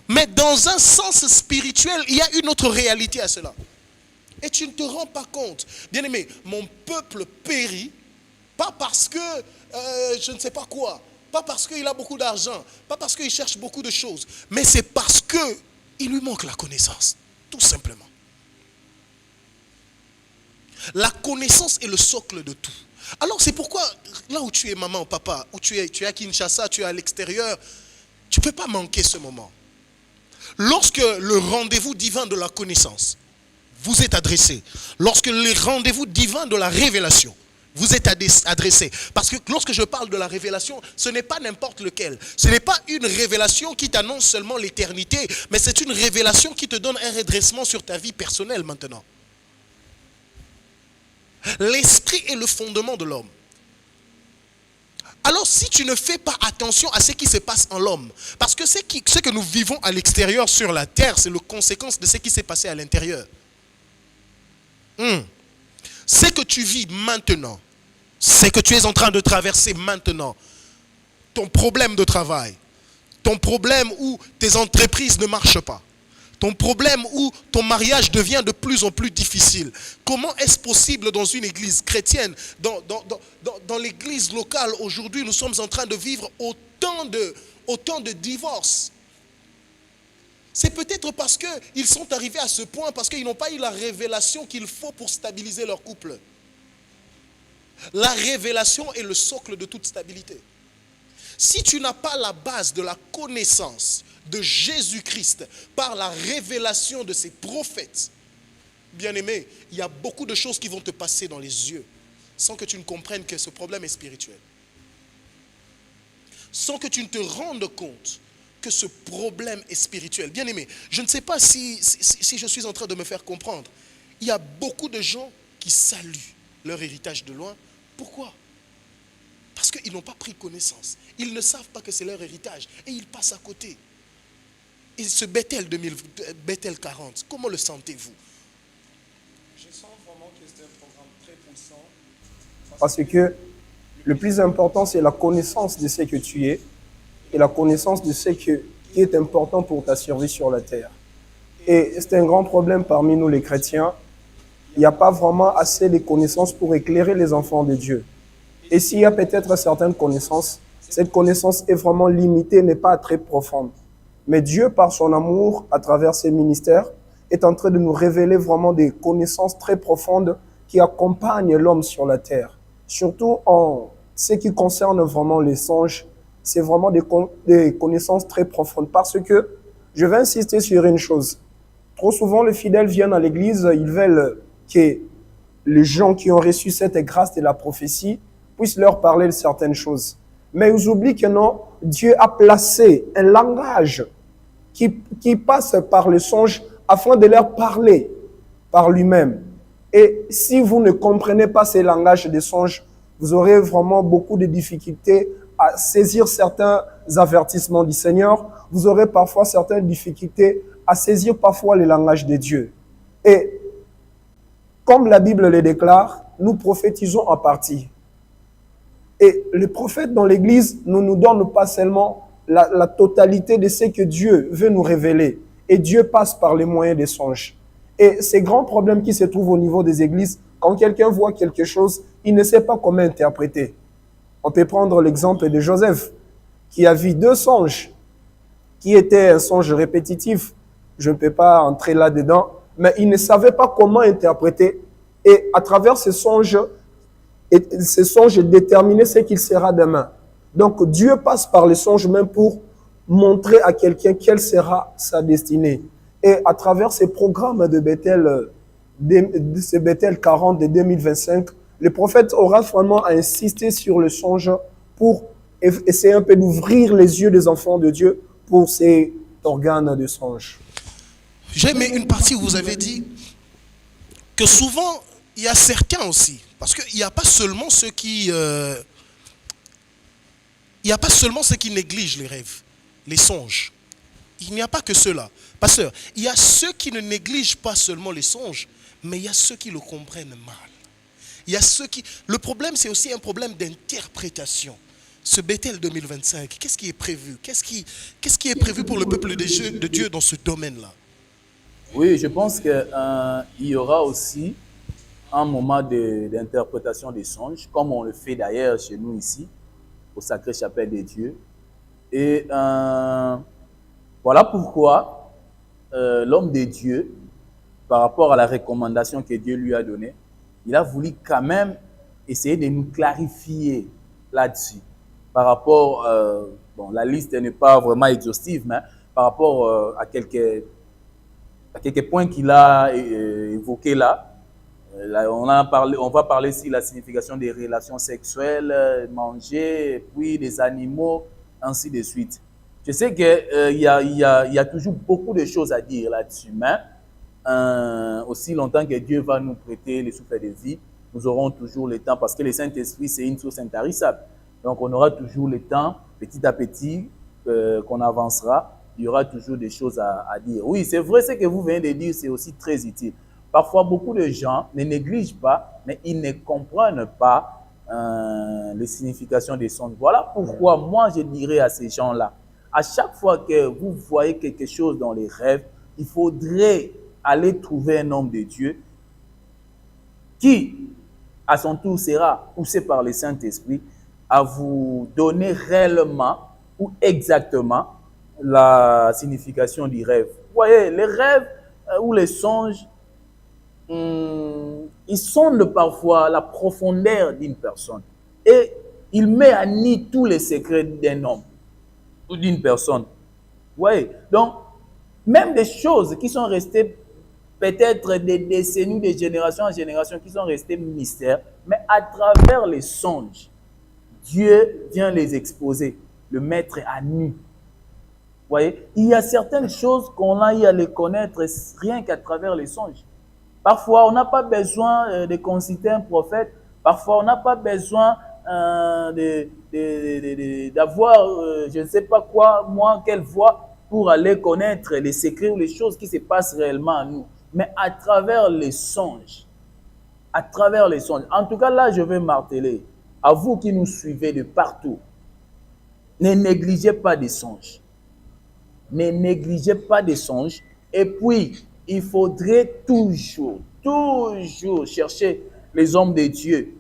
mais dans un sens spirituel, il y a une autre réalité à cela. Et tu ne te rends pas compte. Bien aimé, mon peuple périt, pas parce que je ne sais pas quoi, pas parce qu'il a beaucoup d'argent, pas parce qu'il cherche beaucoup de choses, mais c'est parce qu'il lui manque la connaissance, tout simplement. La connaissance est le socle de tout. Alors c'est pourquoi, là où tu es maman ou papa, où tu es à Kinshasa, tu es à l'extérieur, tu ne peux pas manquer ce moment. Lorsque le rendez-vous divin de la connaissance vous est adressé, lorsque les rendez-vous divins de la révélation vous êtes adressé. Parce que lorsque je parle de la révélation, ce n'est pas n'importe lequel. Ce n'est pas une révélation qui t'annonce seulement l'éternité, mais c'est une révélation qui te donne un redressement sur ta vie personnelle maintenant. L'esprit est le fondement de l'homme. Alors si tu ne fais pas attention à ce qui se passe en l'homme, parce que ce que nous vivons à l'extérieur sur la terre, c'est la conséquence de ce qui s'est passé à l'intérieur. Ce que tu vis maintenant, ce que tu es en train de traverser maintenant, ton problème de travail, ton problème où tes entreprises ne marchent pas, ton problème où ton mariage devient de plus en plus difficile. Comment est-ce possible dans une église chrétienne, dans l'église locale aujourd'hui, nous sommes en train de vivre autant de divorces? C'est peut-être parce qu'ils sont arrivés à ce point, parce qu'ils n'ont pas eu la révélation qu'il faut pour stabiliser leur couple. La révélation est le socle de toute stabilité. Si tu n'as pas la base de la connaissance de Jésus-Christ par la révélation de ses prophètes, bien-aimé, il y a beaucoup de choses qui vont te passer dans les yeux sans que tu ne comprennes que ce problème est spirituel. Sans que tu ne te rendes compte que ce problème est spirituel. Bien-aimé, je ne sais pas si je suis en train de me faire comprendre. Il y a beaucoup de gens qui saluent leur héritage de loin. Pourquoi? Parce qu'ils n'ont pas pris connaissance. Ils ne savent pas que c'est leur héritage. Et ils passent à côté. Et ce Bethel 40, comment le sentez-vous? Je sens vraiment que c'est un programme très puissant. Parce que le plus important, c'est la connaissance de ce que tu es et la connaissance de ce qui est important pour ta survie sur la terre. Et c'est un grand problème parmi nous les chrétiens. Il n'y a pas vraiment assez de connaissances pour éclairer les enfants de Dieu. Et s'il y a peut-être certaines connaissances, cette connaissance est vraiment limitée, n'est pas très profonde. Mais Dieu, par son amour, à travers ses ministères, est en train de nous révéler vraiment des connaissances très profondes qui accompagnent l'homme sur la terre. Surtout en ce qui concerne vraiment les songes, c'est vraiment des connaissances très profondes. Parce que, je vais insister sur une chose. Trop souvent, les fidèles viennent à l'église, ils veulent que les gens qui ont reçu cette grâce de la prophétie puissent leur parler de certaines choses. Mais ils oublient que non, Dieu a placé un langage qui passe par le songe afin de leur parler par lui-même. Et si vous ne comprenez pas ces langages des songes, vous aurez vraiment beaucoup de difficultés à saisir certains avertissements du Seigneur. Vous aurez parfois certaines difficultés à saisir parfois le langage de Dieu. Et comme la Bible le déclare, nous prophétisons en partie. Et les prophètes dans l'Église ne nous donnent pas seulement la totalité de ce que Dieu veut nous révéler. Et Dieu passe par les moyens des songes. Et ces grands problèmes qui se trouvent au niveau des églises, quand quelqu'un voit quelque chose, il ne sait pas comment interpréter. On peut prendre l'exemple de Joseph, qui a vu 2 songes, qui étaient un songe répétitif. Je ne peux pas entrer là-dedans, mais il ne savait pas comment interpréter. Et à travers ces songes déterminaient ce qu'il sera demain. Donc Dieu passe par les songes même pour montrer à quelqu'un quelle sera sa destinée. Et à travers ces programmes de Bethel, ce Bethel 40 de 2025, le prophète aura vraiment insisté sur le songe pour essayer un peu d'ouvrir les yeux des enfants de Dieu pour ces organes de songe. J'ai aimé une partie où vous avez dit que souvent, il y a certains aussi, parce qu'il n'y a pas seulement ceux qui négligent les rêves, les songes. Il n'y a pas que ceux-là. Pasteur, il y a ceux qui ne négligent pas seulement les songes, mais il y a ceux qui le comprennent mal. Il y a ceux qui... Le problème, c'est aussi un problème d'interprétation. Ce Bethel 2025, qu'est-ce qui est prévu? Qu'est-ce qui est prévu pour le peuple de Dieu dans ce domaine-là? Oui, je pense qu'il y aura aussi un moment d'interprétation des songes, comme on le fait d'ailleurs chez nous ici, au Sacré-Chapelle des Dieux. Et voilà pourquoi l'homme de Dieu, par rapport à la recommandation que Dieu lui a donnée, il a voulu quand même essayer de nous clarifier là-dessus. Par rapport, bon, la liste n'est pas vraiment exhaustive, mais par rapport à quelques points qu'il a évoqués là, Là, on va parler ici de la signification des relations sexuelles, manger, puis des animaux, ainsi de suite. Je sais qu'il y a toujours beaucoup de choses à dire là-dessus, mais aussi longtemps que Dieu va nous prêter le souffle de vie, nous aurons toujours le temps, parce que le Saint-Esprit, c'est une source intarissable. Donc, on aura toujours le temps, petit à petit, qu'on avancera, il y aura toujours des choses à dire. Oui, c'est vrai, ce que vous venez de dire, c'est aussi très utile. Parfois, beaucoup de gens ne négligent pas, mais ils ne comprennent pas les significations des songes. Voilà pourquoi moi, je dirais à ces gens-là, à chaque fois que vous voyez quelque chose dans les rêves, il faudrait aller trouver un homme de Dieu qui, à son tour, sera poussé par le Saint-Esprit à vous donner réellement ou exactement la signification du rêve. Vous voyez, les rêves ou les songes, ils sondent parfois la profondeur d'une personne et il met à nu tous les secrets d'un homme ou d'une personne. Vous voyez, donc, même des choses qui sont restées peut-être des décennies, de génération en génération, qui sont restées mystères, mais à travers les songes, Dieu vient les exposer, le mettre à nu. Vous voyez, il y a certaines choses qu'on a eu à les connaître rien qu'à travers les songes. Parfois, on n'a pas besoin de consulter un prophète. Parfois, on n'a pas besoin d'avoir, je ne sais pas quoi, moi, quelle voix, pour aller connaître les secrets ou les choses qui se passent réellement en nous. Mais à travers les songes. À travers les songes. En tout cas, là, je vais marteler. À vous qui nous suivez de partout, ne négligez pas des songes. Ne négligez pas des songes. Et puis, il faudrait toujours chercher les hommes de Dieu.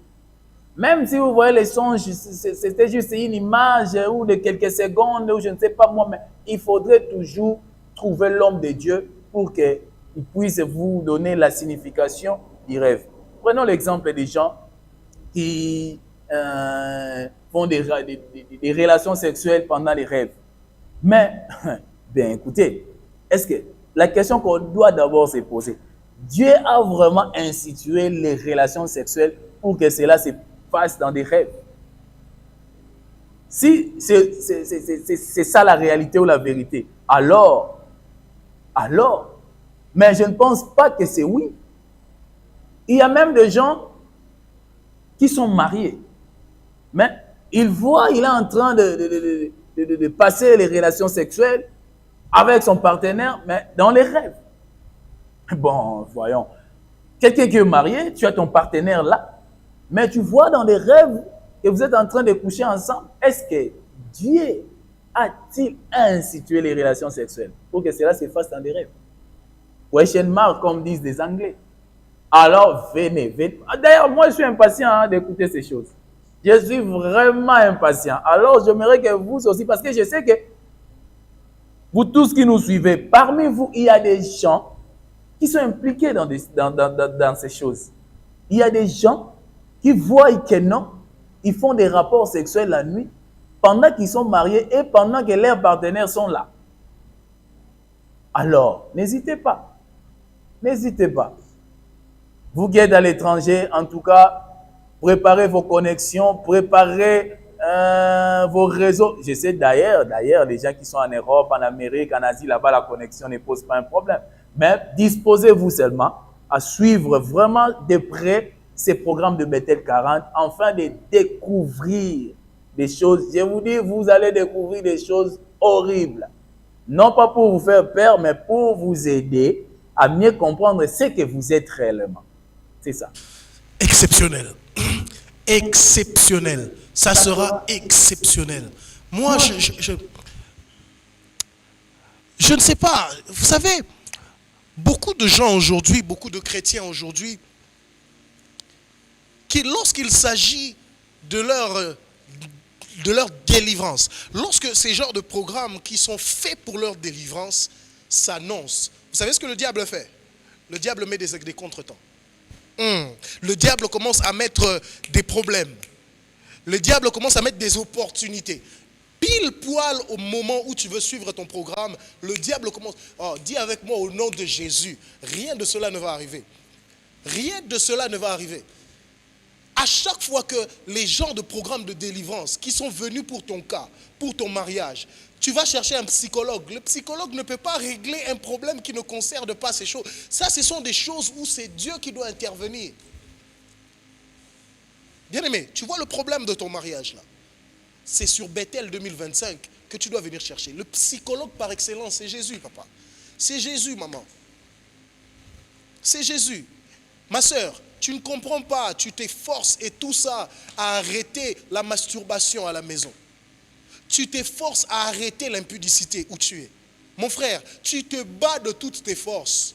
Même si vous voyez les songes, c'était juste une image ou de quelques secondes, ou je ne sais pas moi, mais il faudrait toujours trouver l'homme de Dieu pour qu'il puisse vous donner la signification du rêve. Prenons l'exemple des gens qui font des relations sexuelles pendant les rêves. Mais, bien écoutez, est-ce que la question qu'on doit d'abord se poser, Dieu a vraiment institué les relations sexuelles pour que cela se passe dans des rêves? Si c'est ça la réalité ou la vérité, alors, mais je ne pense pas que c'est oui. Il y a même des gens qui sont mariés, mais il voit, il est en train de passer les relations sexuelles avec son partenaire, mais dans les rêves. Bon, voyons. Quelqu'un qui est marié, tu as ton partenaire là, mais tu vois dans les rêves que vous êtes en train de coucher ensemble. Est-ce que Dieu a-t-il institué les relations sexuelles pour que cela se fasse dans des rêves? Question mark, comme disent les Anglais. Alors, venez. D'ailleurs, moi, je suis impatient d'écouter ces choses. Je suis vraiment impatient. Alors, j'aimerais que vous aussi, parce que je sais que vous tous qui nous suivez, parmi vous, il y a des gens qui sont impliqués dans ces choses. Il y a des gens qui voient que non, ils font des rapports sexuels la nuit pendant qu'ils sont mariés et pendant que leurs partenaires sont là. Alors, n'hésitez pas. N'hésitez pas. Vous qui êtes à l'étranger, en tout cas, préparez vos connexions, préparez vos réseaux. Je sais d'ailleurs, les gens qui sont en Europe, en Amérique, en Asie, là-bas, la connexion ne pose pas un problème. Mais disposez-vous seulement à suivre vraiment de près ces programmes de Bethel 40, afin de découvrir des choses. Je vous dis, vous allez découvrir des choses horribles. Non pas pour vous faire peur, mais pour vous aider à mieux comprendre ce que vous êtes réellement. C'est ça. Exceptionnel. Exceptionnel. Ça sera exceptionnel. Moi, je ne sais pas. Vous savez, beaucoup de gens aujourd'hui, beaucoup de chrétiens aujourd'hui, qui lorsqu'il s'agit de leur délivrance, lorsque ces genres de programmes qui sont faits pour leur délivrance s'annoncent, vous savez ce que le diable fait? Le diable met des contretemps. Le diable commence à mettre des problèmes. Le diable commence à mettre des opportunités. Pile poil au moment où tu veux suivre ton programme, le diable commence. Oh, dis avec moi au nom de Jésus, rien de cela ne va arriver. Rien de cela ne va arriver. À chaque fois que les gens de programme de délivrance qui sont venus pour ton cas, pour ton mariage, tu vas chercher un psychologue. Le psychologue ne peut pas régler un problème qui ne concerne pas ces choses. Ça, ce sont des choses où c'est Dieu qui doit intervenir. Bien-aimé, tu vois le problème de ton mariage là. C'est sur Bethel 2025 que tu dois venir chercher. Le psychologue par excellence, c'est Jésus, papa. C'est Jésus, maman. C'est Jésus. Ma soeur, tu ne comprends pas, tu t'efforces et tout ça à arrêter la masturbation à la maison. Tu t'efforces à arrêter l'impudicité où tu es. Mon frère, tu te bats de toutes tes forces.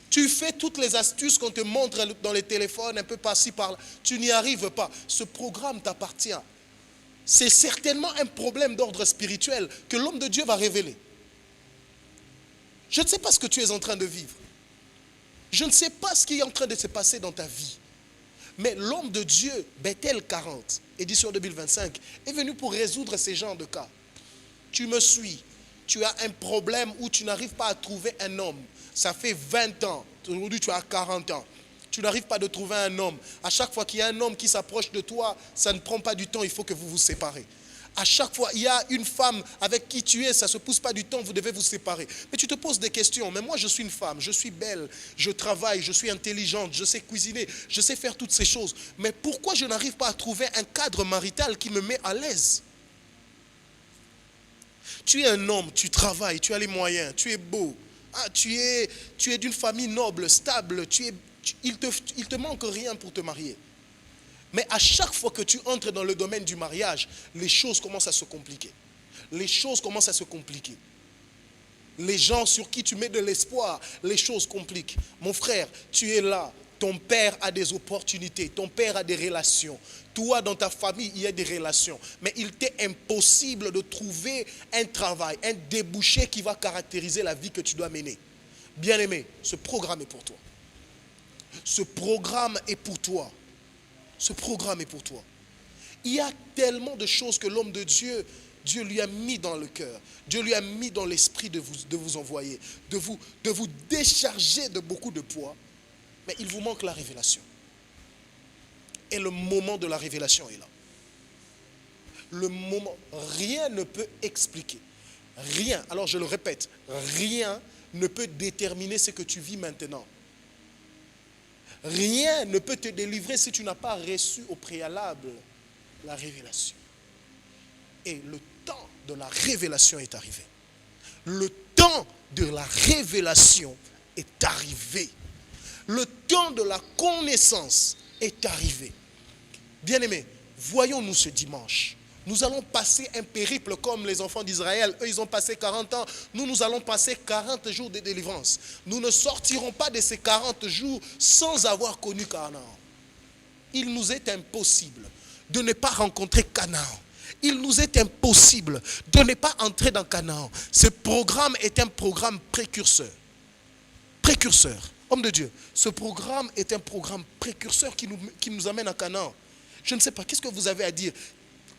Tu fais toutes les astuces qu'on te montre dans les téléphones, un peu par-ci, par-là. Tu n'y arrives pas. Ce programme t'appartient. C'est certainement un problème d'ordre spirituel que l'homme de Dieu va révéler. Je ne sais pas ce que tu es en train de vivre. Je ne sais pas ce qui est en train de se passer dans ta vie. Mais l'homme de Dieu, Bethel 40, édition 2025, est venu pour résoudre ces genres de cas. Tu me suis. Tu as un problème où tu n'arrives pas à trouver un homme. Ça fait 20 ans. Aujourd'hui, tu as 40 ans. Tu n'arrives pas à trouver un homme. À chaque fois qu'il y a un homme qui s'approche de toi, ça ne prend pas du temps, il faut que vous vous séparez. À chaque fois, il y a une femme avec qui tu es, ça ne se pousse pas du temps, vous devez vous séparer. Mais tu te poses des questions. Mais moi, je suis une femme, je suis belle, je travaille, je suis intelligente, je sais cuisiner, je sais faire toutes ces choses. Mais pourquoi je n'arrive pas à trouver un cadre marital qui me met à l'aise? Tu es un homme, tu travailles, tu as les moyens, tu es beau. Ah, tu es d'une famille noble, stable, il te manque rien pour te marier. Mais à chaque fois que tu entres dans le domaine du mariage, les choses commencent à se compliquer. Les choses commencent à se compliquer. Les gens sur qui tu mets de l'espoir, les choses compliquent. Mon frère, tu es là. Ton père a des opportunités. Ton père a des relations. Toi, dans ta famille, il y a des relations. Mais il t'est impossible de trouver un travail, un débouché qui va caractériser la vie que tu dois mener. Bien-aimé, ce programme est pour toi. Ce programme est pour toi. Ce programme est pour toi. Il y a tellement de choses que l'homme de Dieu, Dieu lui a mis dans le cœur. Dieu lui a mis dans l'esprit de vous envoyer, de vous décharger de beaucoup de poids. Mais il vous manque la révélation. Et le moment de la révélation est là. Le moment, rien ne peut expliquer. Rien, alors je le répète, rien ne peut déterminer ce que tu vis maintenant. Rien ne peut te délivrer si tu n'as pas reçu au préalable la révélation. Et le temps de la révélation est arrivé. Le temps de la révélation est arrivé. Le temps de la connaissance est arrivé. Bien-aimés, voyons-nous ce dimanche. Nous allons passer un périple comme les enfants d'Israël. Eux, ils ont passé 40 ans. Nous allons passer 40 jours de délivrance. Nous ne sortirons pas de ces 40 jours sans avoir connu Canaan. Il nous est impossible de ne pas rencontrer Canaan. Il nous est impossible de ne pas entrer dans Canaan. Ce programme est un programme précurseur. Précurseur. Homme de Dieu, ce programme est un programme précurseur qui nous amène à Canaan. Je ne sais pas, qu'est-ce que vous avez à dire?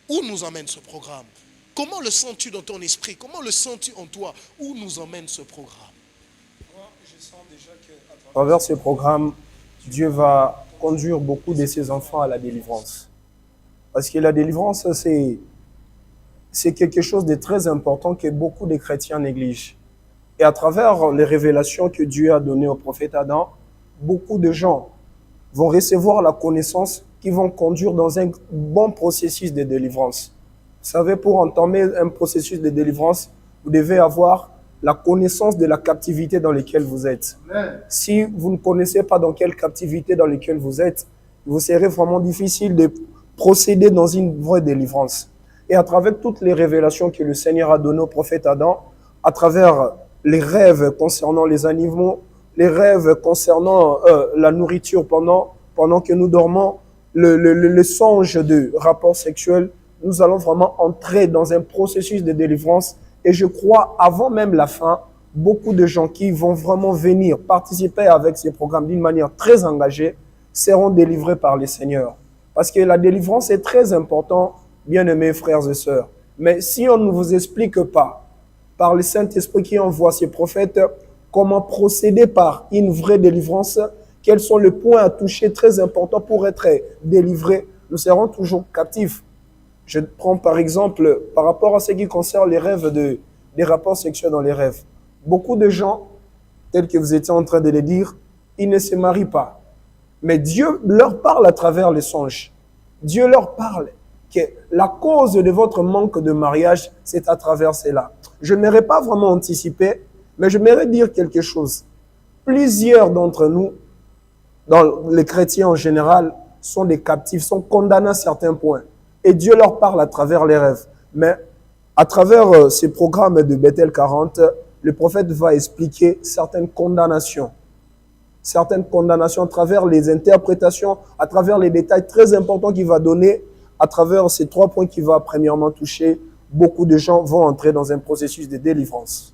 Où nous emmène ce programme? Comment le sens-tu dans ton esprit? Comment le sens-tu en toi? Où nous emmène ce programme? Moi, je sens déjà qu'à travers ce programme, Dieu va conduire beaucoup de ses enfants à la délivrance. Parce que la délivrance, c'est quelque chose de très important que beaucoup de chrétiens négligent. Et à travers les révélations que Dieu a données au prophète Adam, beaucoup de gens vont recevoir la connaissance qui vont conduire dans un bon processus de délivrance. Vous savez, pour entamer un processus de délivrance, vous devez avoir la connaissance de la captivité dans laquelle vous êtes. Amen. Si vous ne connaissez pas dans quelle captivité dans laquelle vous êtes, vous serez vraiment difficile de procéder dans une vraie délivrance. Et à travers toutes les révélations que le Seigneur a données au prophète Adam, à travers les rêves concernant les animaux, les rêves concernant la nourriture pendant que nous dormons, le songe de rapport sexuel, nous allons vraiment entrer dans un processus de délivrance. Et je crois, avant même la fin, beaucoup de gens qui vont vraiment venir participer avec ces programmes d'une manière très engagée seront délivrés par les Seigneurs. Parce que la délivrance est très importante, bien-aimés frères et sœurs. Mais si on ne vous explique pas, par le Saint-Esprit qui envoie ses prophètes, comment procéder par une vraie délivrance quels sont les points à toucher très importants pour être délivrés, nous serons toujours captifs. Je prends par exemple, par rapport à ce qui concerne les rêves, des rapports sexuels dans les rêves. Beaucoup de gens, tels que vous étiez en train de le dire, ils ne se marient pas. Mais Dieu leur parle à travers les songes. Dieu leur parle que la cause de votre manque de mariage, c'est à travers cela. Je n'aimerais pas vraiment anticiper, mais je m'aimerais dire quelque chose. Plusieurs d'entre nous, dans les chrétiens en général, sont des captifs, sont condamnés à certains points. Et Dieu leur parle à travers les rêves. Mais à travers ces programmes de Bethel 40, le prophète va expliquer certaines condamnations à travers les interprétations, à travers les détails très importants qu'il va donner, à travers ces 3 points qu'il va premièrement toucher. Beaucoup de gens vont entrer dans un processus de délivrance.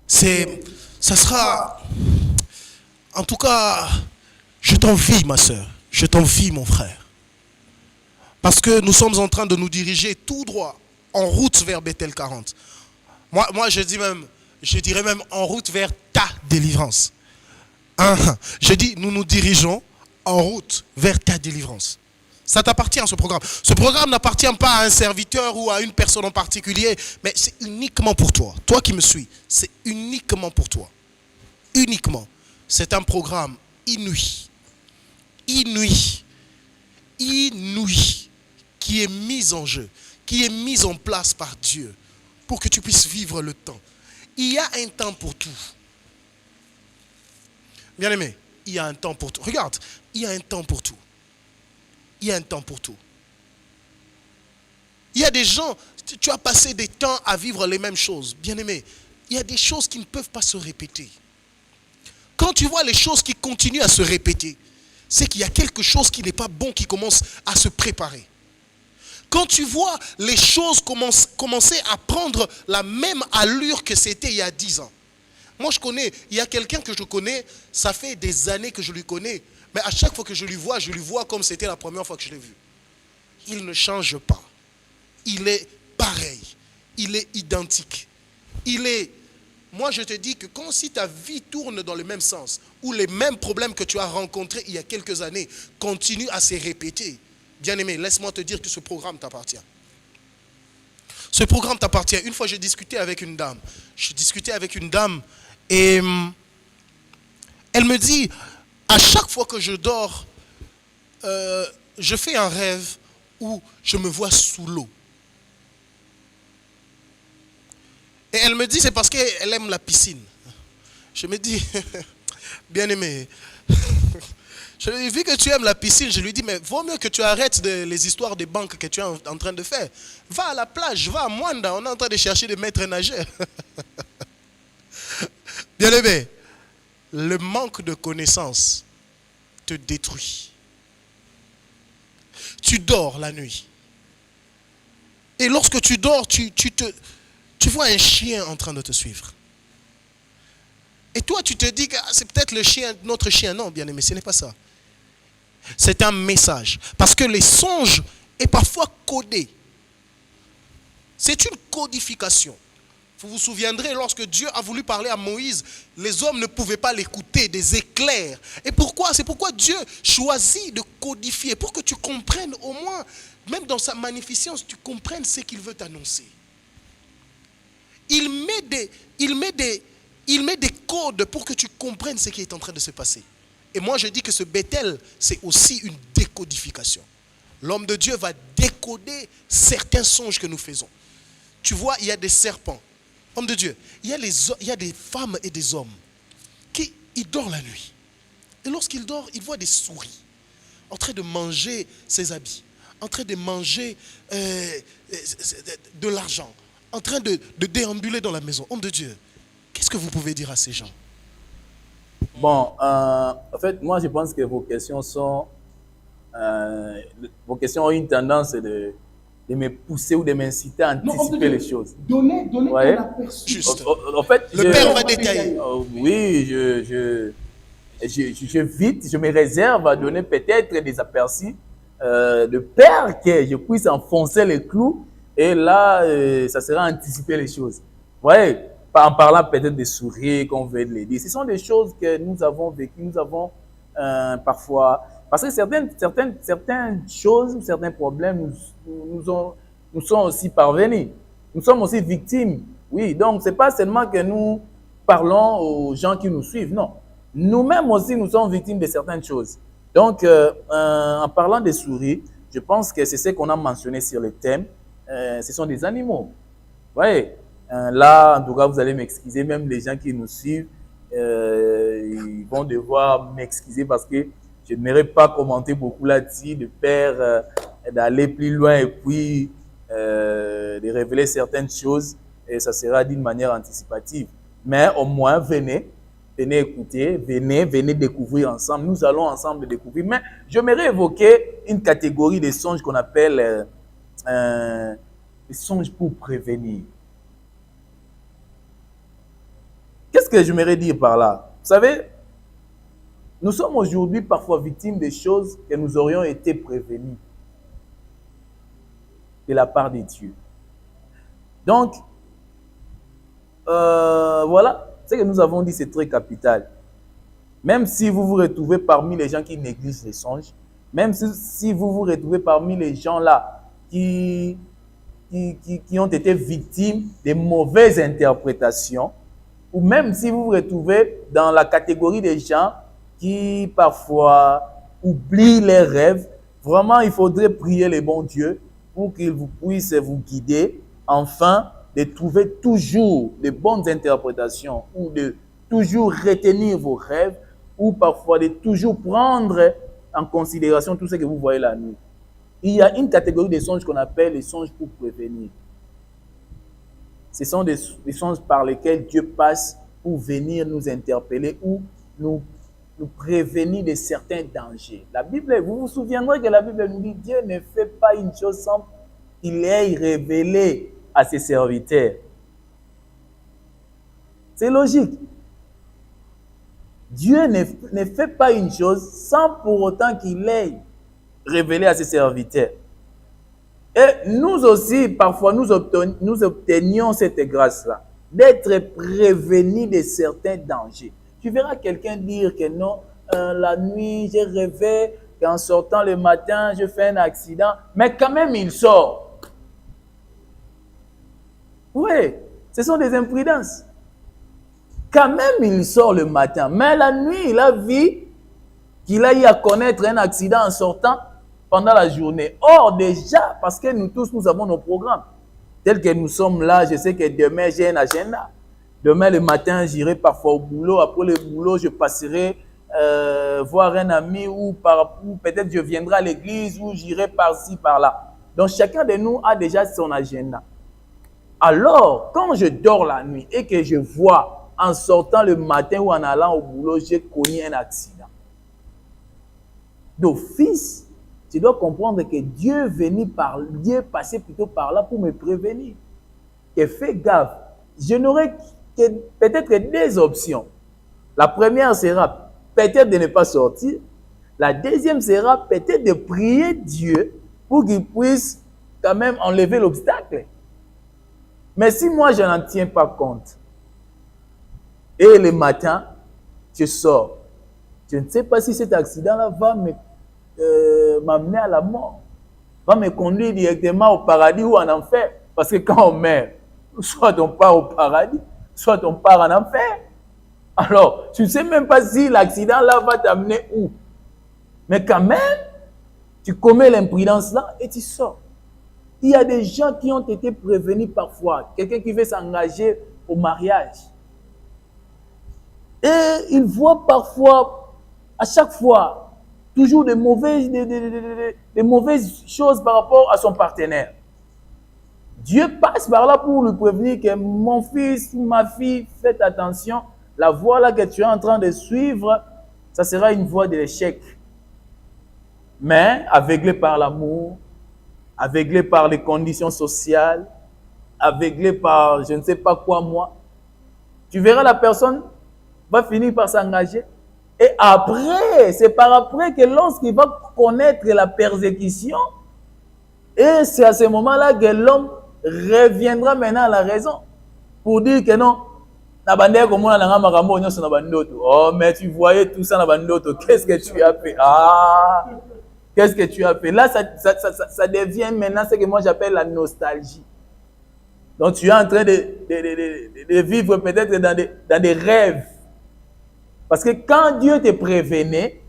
Ça sera, en tout cas, je t'envie ma soeur, je t'envie mon frère. Parce que nous sommes en train de nous diriger tout droit, en route vers Bethel 40. Moi je dirais même en route vers ta délivrance. Je dis, nous nous dirigeons en route vers ta délivrance. Ça t'appartient, ce programme. Ce programme n'appartient pas à un serviteur ou à une personne en particulier, mais c'est uniquement pour toi. Toi qui me suis, c'est uniquement pour toi. Uniquement. C'est un programme inouï, qui est mis en jeu, qui est mis en place par Dieu pour que tu puisses vivre le temps. Il y a un temps pour tout. Bien-aimé, il y a un temps pour tout. Regarde, il y a un temps pour tout. Il y a un temps pour tout. Il y a des gens, tu as passé des temps à vivre les mêmes choses. Bien-aimé, il y a des choses qui ne peuvent pas se répéter. Quand tu vois les choses qui continuent à se répéter, c'est qu'il y a quelque chose qui n'est pas bon qui commence à se préparer. Quand tu vois les choses commencer à prendre la même allure que c'était il y a 10 ans. Moi, il y a quelqu'un que je connais, ça fait des années que je lui connais, mais à chaque fois que je lui vois comme c'était la première fois que je l'ai vu. Il ne change pas. Il est pareil. Il est identique. Moi, je te dis que si ta vie tourne dans le même sens, ou les mêmes problèmes que tu as rencontrés il y a quelques années continuent à se répéter, bien-aimé, laisse-moi te dire que ce programme t'appartient. Ce programme t'appartient. Une fois, j'ai discuté avec une dame. Et elle me dit, à chaque fois que je dors, je fais un rêve où je me vois sous l'eau. Et elle me dit, c'est parce qu'elle aime la piscine. Je me dis, bien-aimé, je lui ai dit, vu que tu aimes la piscine, je lui dis, mais vaut mieux que tu arrêtes les histoires des banques que tu es en train de faire. Va à la plage, va à Mwanda, on est en train de chercher des maîtres nageurs. Bien-aimé, le manque de connaissances te détruit. Tu dors la nuit. Et lorsque tu dors, tu vois un chien en train de te suivre. Et toi, tu te dis que c'est peut-être notre chien. Non, bien-aimé, ce n'est pas ça. C'est un message. Parce que les songes est parfois codé. C'est une codification. Vous vous souviendrez, lorsque Dieu a voulu parler à Moïse, les hommes ne pouvaient pas l'écouter, des éclairs. Et pourquoi? C'est pourquoi Dieu choisit de codifier, pour que tu comprennes au moins, même dans sa magnificence, tu comprennes ce qu'il veut t'annoncer. Il met des codes pour que tu comprennes ce qui est en train de se passer. Et moi, je dis que ce Bethel, c'est aussi une décodification. L'homme de Dieu va décoder certains songes que nous faisons. Tu vois, il y a des serpents. Homme de Dieu, il y a des femmes et des hommes qui dorment la nuit. Et lorsqu'ils dorment, ils voient des souris en train de manger ses habits, en train de manger de l'argent, en train de déambuler dans la maison. Homme de Dieu, qu'est-ce que vous pouvez dire à ces gens? Bon, en fait, moi, je pense que vos questions ont une tendance de me pousser ou de m'inciter à anticiper les choses. Donnez Ouais. un aperçu. Juste. En fait, Le Père va détailler. Oui, je me réserve à donner peut-être des aperçus de peur que je puisse enfoncer les clous et là, ça sera anticiper les choses. Vous voyez, en parlant peut-être des souris, qu'on veut les dire. Ce sont des choses que nous avons vécues, nous avons parfois. Parce que certaines choses, certains problèmes nous sont aussi parvenus. Nous sommes aussi victimes. Oui, donc ce n'est pas seulement que nous parlons aux gens qui nous suivent, non. Nous-mêmes aussi, nous sommes victimes de certaines choses. Donc, en parlant des souris, je pense que c'est ce qu'on a mentionné sur le thème. Ce sont des animaux. Vous voyez, là, en tout cas, vous allez m'excuser, même les gens qui nous suivent, ils vont devoir m'excuser parce que je n'aimerais pas commenter beaucoup là-dessus, de peur d'aller plus loin et puis de révéler certaines choses, et ça sera d'une manière anticipative. Mais au moins, venez écouter, venez découvrir ensemble. Nous allons ensemble découvrir. Mais j'aimerais évoquer une catégorie de songes qu'on appelle les songes pour prévenir. Qu'est-ce que j'aimerais dire par là? Vous savez, nous sommes aujourd'hui parfois victimes des choses que nous aurions été prévenus de la part de Dieu. Donc, voilà, ce que nous avons dit, c'est très capital. Même si vous vous retrouvez parmi les gens qui négligent les songes, même si vous vous retrouvez parmi les gens là qui ont été victimes de mauvaises interprétations, ou même si vous vous retrouvez dans la catégorie des gens qui parfois oublient leurs rêves, vraiment il faudrait prier le bon Dieu pour qu'il vous puisse vous guider, afin de trouver toujours de bonnes interprétations, ou de toujours retenir vos rêves, ou parfois de toujours prendre en considération tout ce que vous voyez la nuit. Il y a une catégorie de songes qu'on appelle les songes pour prévenir. Ce sont des songes par lesquels Dieu passe pour venir nous interpeller ou nous prévenir de certains dangers. La Bible, vous vous souviendrez que la Bible nous dit Dieu ne fait pas une chose sans qu'il ait révélé à ses serviteurs. C'est logique. Dieu ne fait pas une chose sans pour autant qu'il ait révélé à ses serviteurs. Et nous aussi, parfois, nous obtenions cette grâce-là, d'être prévenus de certains dangers. Tu verras quelqu'un dire que non, la nuit, j'ai rêvé qu'en sortant le matin, je fais un accident, mais quand même, il sort. Oui, ce sont des imprudences. Quand même, il sort le matin, mais la nuit, il a vu qu'il a eu à connaître un accident en sortant pendant la journée. Or, déjà, parce que nous tous, nous avons nos programmes. Tels que nous sommes là, je sais que demain, j'ai un agenda. Demain, le matin, j'irai parfois au boulot. Après le boulot, je passerai voir un ami ou peut-être je viendrai à l'église ou j'irai par-ci, par-là. Donc, chacun de nous a déjà son agenda. Alors, quand je dors la nuit et que je vois en sortant le matin ou en allant au boulot, j'ai connu un accident. D'office, tu dois comprendre que Dieu passait plutôt par là pour me prévenir. Et fais gaffe, je n'aurai peut-être deux options. La première sera peut-être de ne pas sortir. La deuxième sera peut-être de prier Dieu pour qu'il puisse quand même enlever l'obstacle. Mais si moi je n'en tiens pas compte, et le matin, je sors, je ne sais pas si cet accident-là va m'amener à la mort, va me conduire directement au paradis ou en enfer. Parce que quand on meurt, soit on part au paradis, soit on part en enfer. Alors, tu ne sais même pas si l'accident-là va t'amener où. Mais quand même, tu commets l'imprudence-là et tu sors. Il y a des gens qui ont été prévenus parfois. Quelqu'un qui veut s'engager au mariage. Et il voit parfois, à chaque fois, toujours des mauvaises choses par rapport à son partenaire. Dieu passe par là pour lui prévenir que mon fils ou ma fille, faites attention, la voie là que tu es en train de suivre, ça sera une voie de l'échec. Mais aveuglé par l'amour, aveuglé par les conditions sociales, aveuglé par je ne sais pas quoi moi, tu verras la personne va finir par s'engager. Et après, c'est par après que lorsqu'il va connaître la persécution, et c'est à ce moment-là que l'homme reviendra maintenant à la raison pour dire que non, Oh, mais tu voyais tout ça dans Bandoto. Qu'est-ce que tu as fait? Ah, qu'est-ce que tu as fait? Là, ça devient maintenant ce que moi j'appelle la nostalgie. Donc, tu es en train de vivre peut-être dans des rêves. Parce que quand Dieu te prévenait,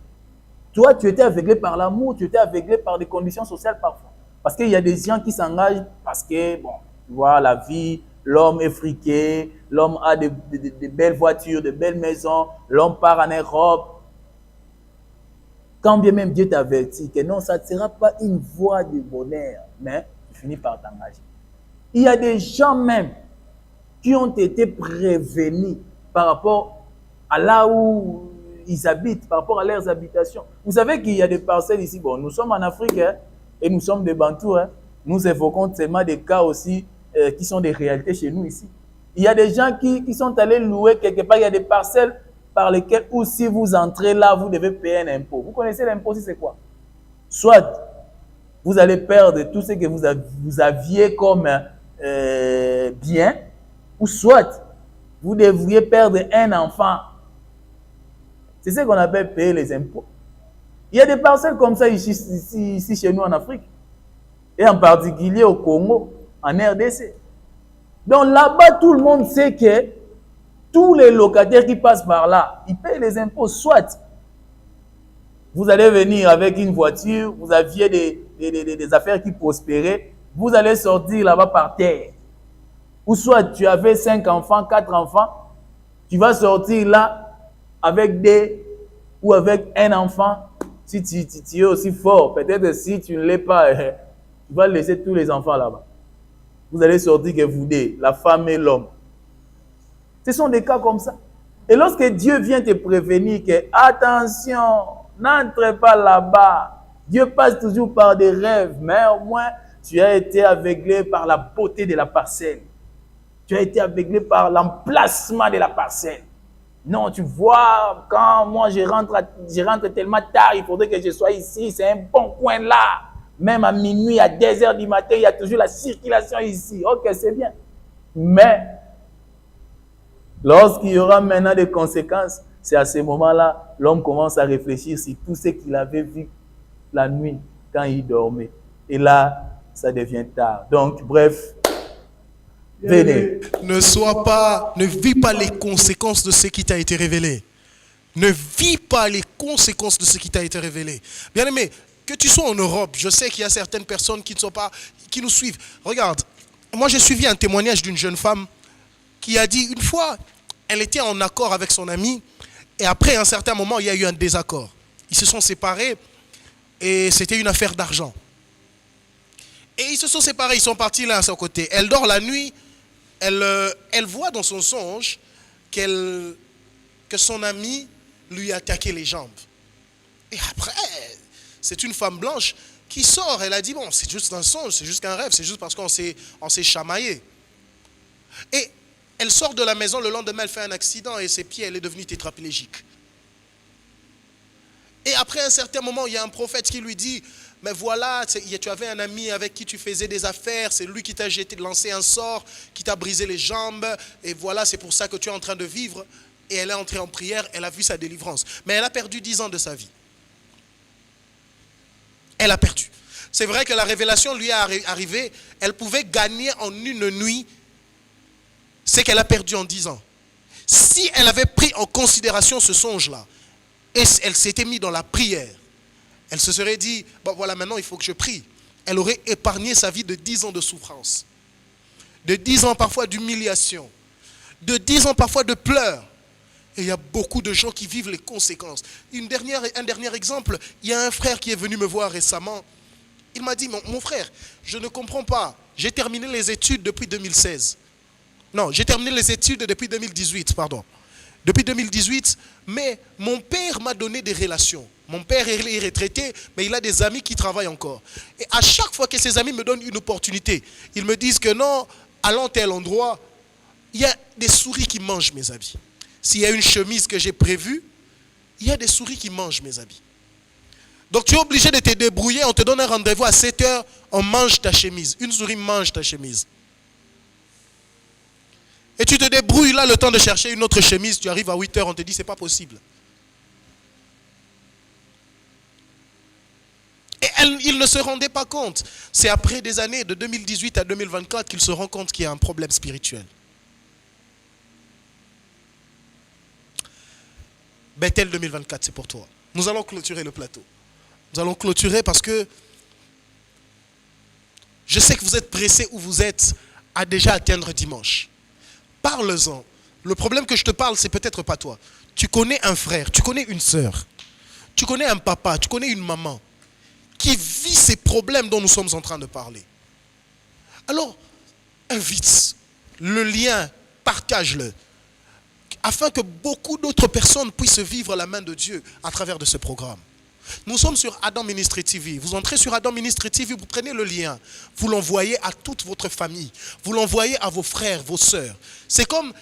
toi, tu étais aveuglé par l'amour, tu étais aveuglé par des conditions sociales parfois. Parce qu'il y a des gens qui s'engagent parce que, bon, tu vois, la vie, l'homme est friqué, l'homme a de belles voitures, de belles maisons, l'homme part en Europe. Quand bien même Dieu t'avertit que non, ça ne sera pas une voie de bonheur, mais tu finis par t'engager. Il y a des gens même qui ont été prévenus par rapport à là où ils habitent, par rapport à leurs habitations. Vous savez qu'il y a des parcelles ici. Bon, nous sommes en Afrique hein, et nous sommes des Bantous. Hein. Nous évoquons seulement des cas aussi qui sont des réalités chez nous ici. Il y a des gens qui sont allés louer quelque part. Il y a des parcelles par lesquelles, ou si vous entrez là, vous devez payer un impôt. Vous connaissez l'impôt, c'est quoi? Soit vous allez perdre tout ce que vous aviez comme bien, ou soit vous devriez perdre un enfant. C'est ce qu'on appelle payer les impôts. Il y a des parcelles comme ça ici chez nous en Afrique, et en particulier au Congo, en RDC. Donc là-bas, tout le monde sait que tous les locataires qui passent par là, ils payent les impôts. Soit vous allez venir avec une voiture, vous aviez des affaires qui prospéraient, vous allez sortir là-bas par terre. Ou soit tu avais 5 enfants, 4 enfants, tu vas sortir là avec ou avec un enfant. Si tu es aussi fort, peut-être si tu ne l'es pas, tu vas laisser tous les enfants là-bas. Vous allez sortir que vous deux, la femme et l'homme. Ce sont des cas comme ça. Et lorsque Dieu vient te prévenir que, attention, n'entre pas là-bas. Dieu passe toujours par des rêves, mais au moins, tu as été aveuglé par la beauté de la parcelle. Tu as été aveuglé par l'emplacement de la parcelle. Non, tu vois, quand moi je rentre tellement tard, il faudrait que je sois ici, c'est un bon coin là. Même à minuit, à 2h du matin, il y a toujours la circulation ici. Ok, c'est bien. Mais, lorsqu'il y aura maintenant des conséquences, c'est à ce moment-là, l'homme commence à réfléchir sur tout ce qu'il avait vu la nuit quand il dormait. Et là, ça devient tard. Donc, bref, venez. Ne vis pas les conséquences de ce qui t'a été révélé. Ne vis pas les conséquences de ce qui t'a été révélé. Bien-aimé, que tu sois en Europe, je sais qu'il y a certaines personnes qui nous suivent. Regarde, moi j'ai suivi un témoignage d'une jeune femme qui a dit une fois, elle était en accord avec son ami et après un certain moment, il y a eu un désaccord. Ils se sont séparés et c'était une affaire d'argent. Et ils se sont séparés, ils sont partis l'un à son côté. Elle dort la nuit, elle voit dans son songe que son ami lui a attaqué les jambes. Et après, c'est une femme blanche qui sort. Elle a dit, bon, c'est juste un songe, c'est juste un rêve, c'est juste parce qu'on s'est chamaillé. Et elle sort de la maison, le lendemain, elle fait un accident et ses pieds, elle est devenue tétraplégique. Et après un certain moment, il y a un prophète qui lui dit, mais voilà, tu avais un ami avec qui tu faisais des affaires, c'est lui qui t'a lancé un sort, qui t'a brisé les jambes, et voilà, c'est pour ça que tu es en train de vivre. Et elle est entrée en prière, elle a vu sa délivrance. Mais elle a perdu 10 ans de sa vie. Elle a perdu. C'est vrai que la révélation lui est arrivée, elle pouvait gagner en une nuit ce qu'elle a perdu en 10 ans. Si elle avait pris en considération ce songe-là, et elle s'était mise dans la prière, elle se serait dit, bon voilà, maintenant il faut que je prie. Elle aurait épargné sa vie de 10 ans de souffrance, de 10 ans parfois d'humiliation, de 10 ans parfois de pleurs. Et il y a beaucoup de gens qui vivent les conséquences. Un dernier exemple, il y a un frère qui est venu me voir récemment. Il m'a dit, mon frère, je ne comprends pas. J'ai terminé les études depuis 2016. Non, j'ai terminé les études depuis 2018, pardon. Depuis 2018, mais mon père m'a donné des relations. Mon père est retraité, mais il a des amis qui travaillent encore. Et à chaque fois que ces amis me donnent une opportunité, ils me disent que non, allons tel endroit, il y a des souris qui mangent mes habits. S'il y a une chemise que j'ai prévue, il y a des souris qui mangent mes habits. Donc tu es obligé de te débrouiller, on te donne un rendez-vous à 7h, on mange ta chemise. Une souris mange ta chemise. Et tu te débrouilles là le temps de chercher une autre chemise, tu arrives à 8 heures, on te dit c'est pas possible. Et il ne se rendait pas compte. C'est après des années, de 2018 à 2024, qu'il se rend compte qu'il y a un problème spirituel. Bethel 2024, c'est pour toi. Nous allons clôturer le plateau. Nous allons clôturer parce que je sais que vous êtes pressés où vous êtes à déjà atteindre dimanche. Parle-en. Le problème que je te parle, c'est peut-être pas toi. Tu connais un frère, tu connais une sœur, tu connais un papa, tu connais une maman qui vit ces problèmes dont nous sommes en train de parler. Alors, invite le lien, partage-le, afin que beaucoup d'autres personnes puissent vivre la main de Dieu à travers de ce programme. Nous sommes sur Adam Ministry TV. Vous entrez sur Adam Ministry TV, vous prenez le lien, vous l'envoyez à toute votre famille, vous l'envoyez à vos frères, vos sœurs. C'est comme,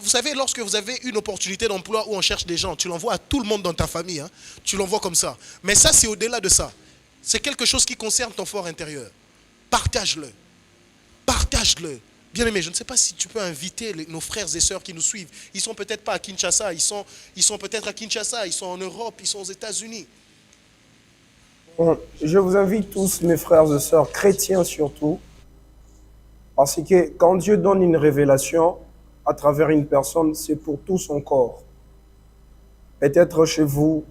vous savez, lorsque vous avez une opportunité d'emploi où on cherche des gens, tu l'envoies à tout le monde dans ta famille, hein, tu l'envoies comme ça. Mais ça, c'est au-delà de ça. C'est quelque chose qui concerne ton fort intérieur. Partage-le. Partage-le. Bien-aimé, je ne sais pas si tu peux inviter nos frères et sœurs qui nous suivent. Ils ne sont peut-être pas à Kinshasa, ils sont peut-être à Kinshasa, ils sont en Europe, ils sont aux États-Unis. Bon, je vous invite tous, mes frères et sœurs, chrétiens surtout, parce que quand Dieu donne une révélation à travers une personne, c'est pour tout son corps. Peut-être chez vous,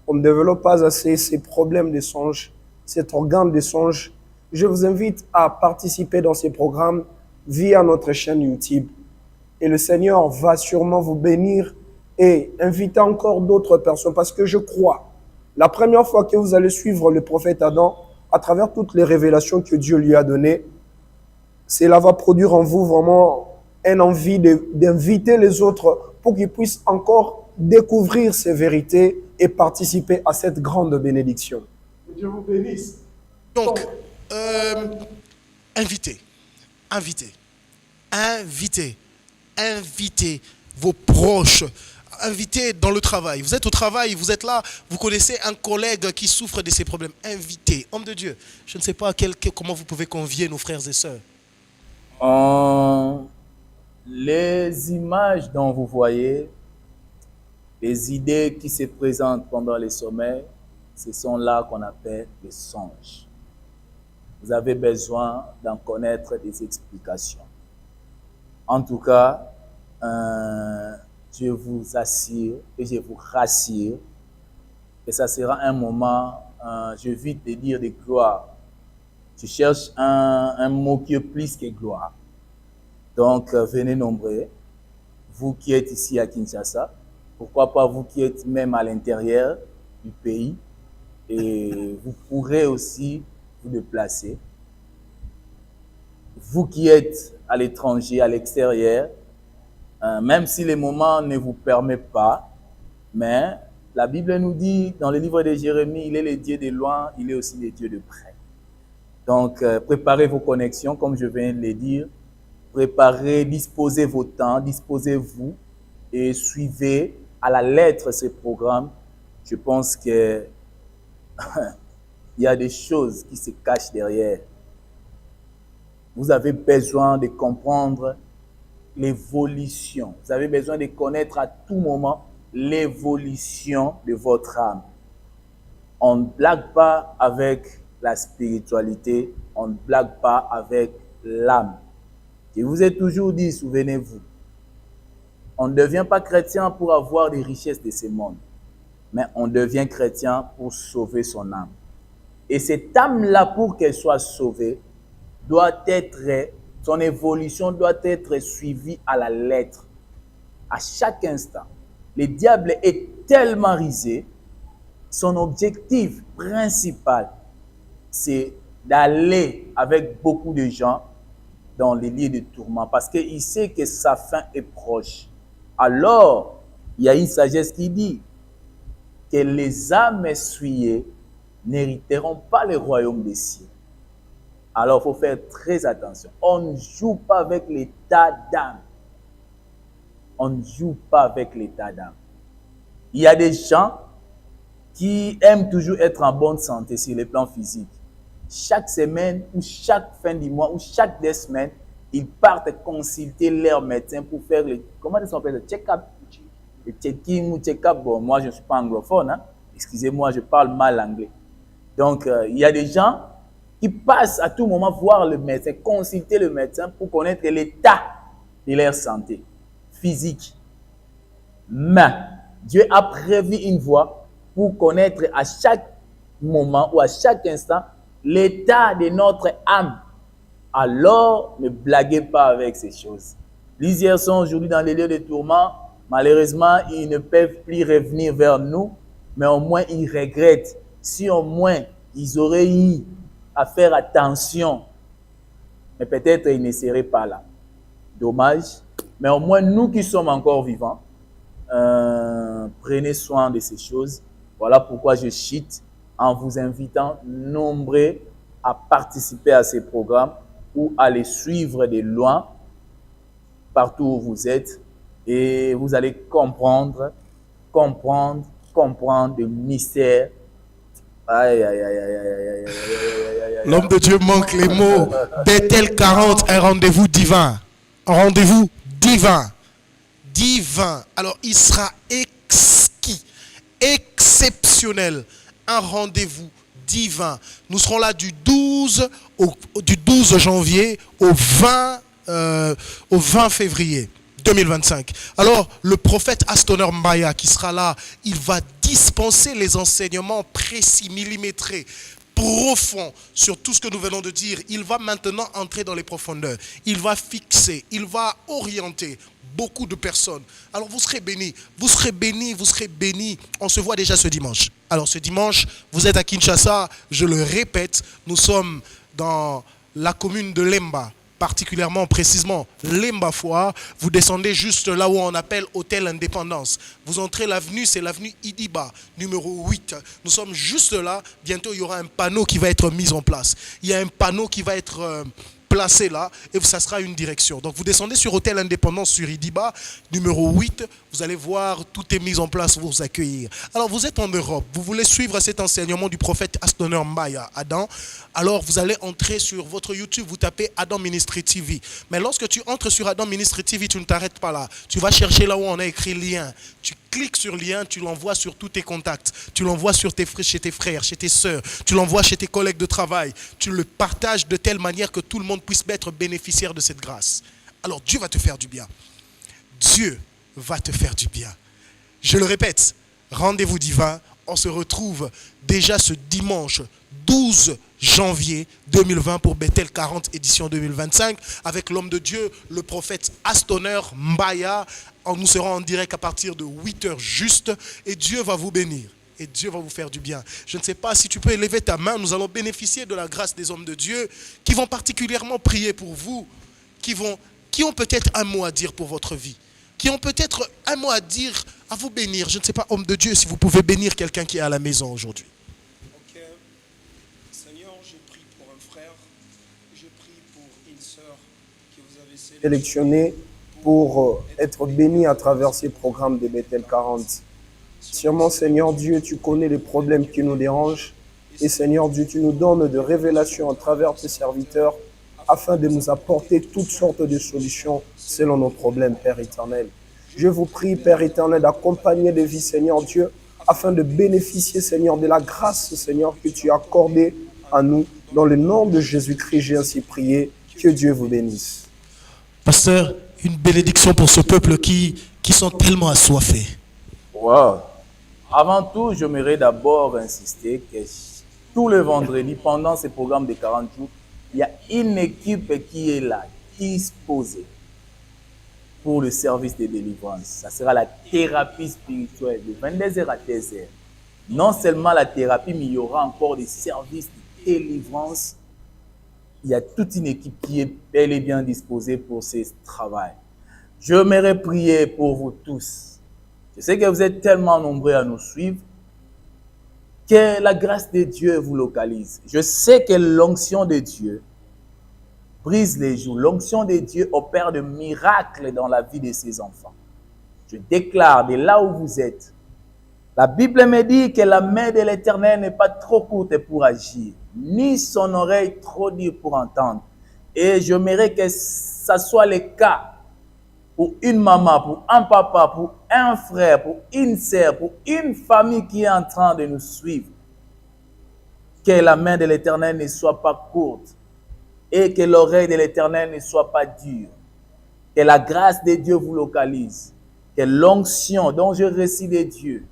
on ne développe pas assez ces problèmes des songes, cet organe des songes. Je vous invite à participer dans ces programmes via notre chaîne YouTube. Et le Seigneur va sûrement vous bénir et inviter encore d'autres personnes, parce que je crois, la première fois que vous allez suivre le prophète Adam, à travers toutes les révélations que Dieu lui a données, cela va produire en vous vraiment une envie d'inviter les autres pour qu'ils puissent encore découvrir ces vérités et participer à cette grande bénédiction. Dieu vous bénisse. Donc, invitez vos proches, invitez dans le travail. Vous êtes au travail, vous êtes là, vous connaissez un collègue qui souffre de ces problèmes. Invitez, homme de Dieu. Je ne sais pas comment vous pouvez convier nos frères et sœurs. Les images dont vous voyez, les idées qui se présentent pendant les sommeils, ce sont là qu'on appelle les songes. Vous avez besoin d'en connaître des explications. En tout cas, je vous assure et je vous rassure que ça sera un moment, je évite de dire de gloire. Je cherche un mot qui est plus que gloire. Donc, venez nombreux, vous qui êtes ici à Kinshasa, pourquoi pas vous qui êtes même à l'intérieur du pays, et vous pourrez aussi vous déplacer. Vous qui êtes à l'étranger, à l'extérieur, même si les moments ne vous permettent pas, mais la Bible nous dit dans le livre de Jérémie, il est le Dieu de loin, il est aussi le Dieu de près. Donc, préparez vos connexions, comme je viens de le dire. Préparez, disposez vos temps, disposez-vous et suivez à la lettre ce programme. Je pense que il y a des choses qui se cachent derrière. Vous avez besoin de comprendre l'évolution. Vous avez besoin de connaître à tout moment l'évolution de votre âme. On ne blague pas avec la spiritualité, on ne blague pas avec l'âme. Je vous ai toujours dit, souvenez-vous, on ne devient pas chrétien pour avoir les richesses de ce monde, mais on devient chrétien pour sauver son âme. Et cette âme-là, pour qu'elle soit sauvée, son évolution doit être suivie à la lettre, à chaque instant. Le diable est tellement rusé, son objectif principal, c'est d'aller avec beaucoup de gens dans les lieux de tourment, parce qu'il sait que sa fin est proche. Alors, il y a une sagesse qui dit que les âmes essuyées n'hériteront pas le royaume des cieux. Alors, il faut faire très attention. On ne joue pas avec l'état d'âme. On ne joue pas avec l'état d'âme. Il y a des gens qui aiment toujours être en bonne santé sur le plan physique. Chaque semaine ou chaque fin du mois ou chaque 2 semaines, ils partent consulter leur médecin pour faire le, comment ça s'appelle, le check-up, le checking ou check-up. Bon, moi, je ne suis pas anglophone, hein. Excusez-moi, je parle mal anglais. Donc, il y a des gens qui passent à tout moment voir le médecin, consulter le médecin pour connaître l'état de leur santé physique. Mais Dieu a prévu une voie pour connaître à chaque moment ou à chaque instant l'état de notre âme. Alors, ne blaguez pas avec ces choses. Les hier sont aujourd'hui dans les lieux de tourment. Malheureusement, ils ne peuvent plus revenir vers nous, mais au moins ils regrettent. Si au moins ils auraient eu à faire attention, mais peut-être ils ne seraient pas là. Dommage. Mais au moins nous qui sommes encore vivants, prenez soin de ces choses. Voilà pourquoi je chute en vous invitant nombreux à participer à ces programmes ou à les suivre de loin partout où vous êtes, et vous allez comprendre le mystère. Aïe, aïe, aïe, aïe, aïe, aïe, aïe, aïe. L'homme de Dieu manque les mots. Bethel 40, un rendez-vous divin. Un rendez-vous divin. Divin. Alors, il sera exquis, exceptionnel. Un rendez-vous divin. Nous serons là du 12 janvier au 20 février 2025. Alors, le prophète Astoneur Mbaya qui sera là, il va dispenser les enseignements précis, millimétrés, profonds sur tout ce que nous venons de dire. Il va maintenant entrer dans les profondeurs. Il va fixer, il va orienter beaucoup de personnes. Alors vous serez bénis, vous serez bénis, vous serez bénis. On se voit déjà ce dimanche. Alors ce dimanche, vous êtes à Kinshasa, je le répète, nous sommes dans la commune de Lemba, particulièrement précisément Lemba Foire. Vous descendez juste là où on appelle Hôtel Indépendance. Vous entrez l'avenue, c'est l'avenue Idiba, numéro 8. Nous sommes juste là. Bientôt, il y aura un panneau qui va être mis en place. Il y a un panneau qui va être placé là et ça sera une direction. Donc vous descendez sur Hôtel Indépendance sur Idiba, numéro 8. Vous allez voir, tout est mis en place pour vous accueillir. Alors vous êtes en Europe, vous voulez suivre cet enseignement du prophète Astoneur Mbaya, Adam. Alors vous allez entrer sur votre YouTube, vous tapez Adam Ministry TV. Mais lorsque tu entres sur Adam Ministry TV, tu ne t'arrêtes pas là. Tu vas chercher là où on a écrit lien. Tu cliques sur lien, tu l'envoies sur tous tes contacts. Tu l'envoies sur chez tes frères, chez tes sœurs. Tu l'envoies chez tes collègues de travail. Tu le partages de telle manière que tout le monde puisse être bénéficiaire de cette grâce. Alors Dieu va te faire du bien. Dieu va te faire du bien. Je le répète, rendez-vous divin. On se retrouve déjà ce dimanche 12 janvier 2020 pour Bethel 40 édition 2025 avec l'homme de Dieu, le prophète Astoneur Mbaya. Nous serons en direct à partir de 8h juste et Dieu va vous bénir. Et Dieu va vous faire du bien. Je ne sais pas si tu peux élever ta main. Nous allons bénéficier de la grâce des hommes de Dieu qui vont particulièrement prier pour vous, qui ont peut-être un mot à dire pour votre vie, qui ont peut-être un mot à dire, à vous bénir. Je ne sais pas, homme de Dieu, si vous pouvez bénir quelqu'un qui est à la maison aujourd'hui. Ok. Seigneur, je prie pour un frère, je prie pour une sœur que vous avez sélectionné pour être béni à travers ces programmes de Bethel 40. Sûrement, Seigneur Dieu, tu connais les problèmes qui nous dérangent. Et Seigneur Dieu, tu nous donnes de révélations à travers tes serviteurs afin de nous apporter toutes sortes de solutions selon nos problèmes, Père éternel. Je vous prie, Père éternel, d'accompagner les vies, Seigneur Dieu, afin de bénéficier, Seigneur, de la grâce, Seigneur, que tu as accordée à nous. Dans le nom de Jésus-Christ, j'ai ainsi prié. Que Dieu vous bénisse. Pasteur, une bénédiction pour ce peuple qui sont tellement assoiffés. Wow. Avant tout, j'aimerais d'abord insister que tous les vendredis, pendant ces programmes de 40 jours, il y a une équipe qui est là, disposée pour le service de délivrance. Ça sera la thérapie spirituelle de 22h à 13h. Non seulement la thérapie, mais il y aura encore des services de délivrance. Il y a toute une équipe qui est bel et bien disposée pour ce travail. J'aimerais prier pour vous tous. Je sais que vous êtes tellement nombreux à nous suivre que la grâce de Dieu vous localise. Je sais que l'onction de Dieu brise les joues. L'onction de Dieu opère de miracles dans la vie de ses enfants. Je déclare de là où vous êtes, la Bible me dit que la main de l'Éternel n'est pas trop courte pour agir, ni son oreille trop dure pour entendre. Et j'aimerais que ça soit le cas pour une maman, pour un papa, pour un frère, pour une sœur, pour une famille qui est en train de nous suivre, que la main de l'Éternel ne soit pas courte et que l'oreille de l'Éternel ne soit pas dure. Que la grâce de Dieu vous localise. Que l'onction dont je récite de Dieu,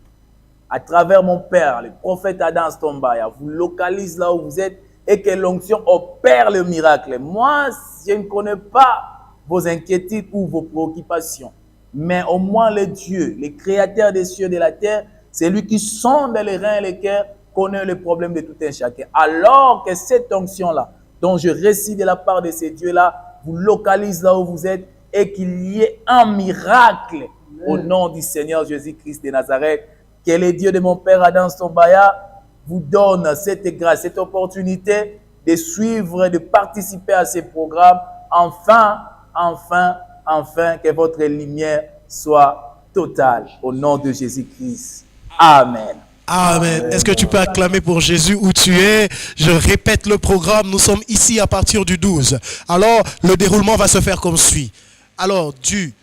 à travers mon Père, le prophète Adam Stombaya, vous localise là où vous êtes et que l'onction opère le miracle. Moi, je ne connais pas vos inquiétudes ou vos préoccupations, mais au moins le Dieu, le créateur des cieux et de la terre, c'est lui qui sonde les reins et les cœurs, connaît le problème de tout un chacun. Alors que cette onction-là, dont je récite de la part de ces dieux-là, vous localise là où vous êtes et qu'il y ait un miracle au nom du Seigneur Jésus-Christ de Nazareth. Que le Dieu de mon Père Adam Stombaya vous donne cette grâce, cette opportunité de suivre, de participer à ces programmes. Enfin, que votre lumière soit totale au nom de Jésus-Christ. Amen. Amen. Est-ce que tu peux acclamer pour Jésus où tu es? Je répète le programme. Nous sommes ici à partir du 12. Alors, le déroulement va se faire comme suit. Alors, du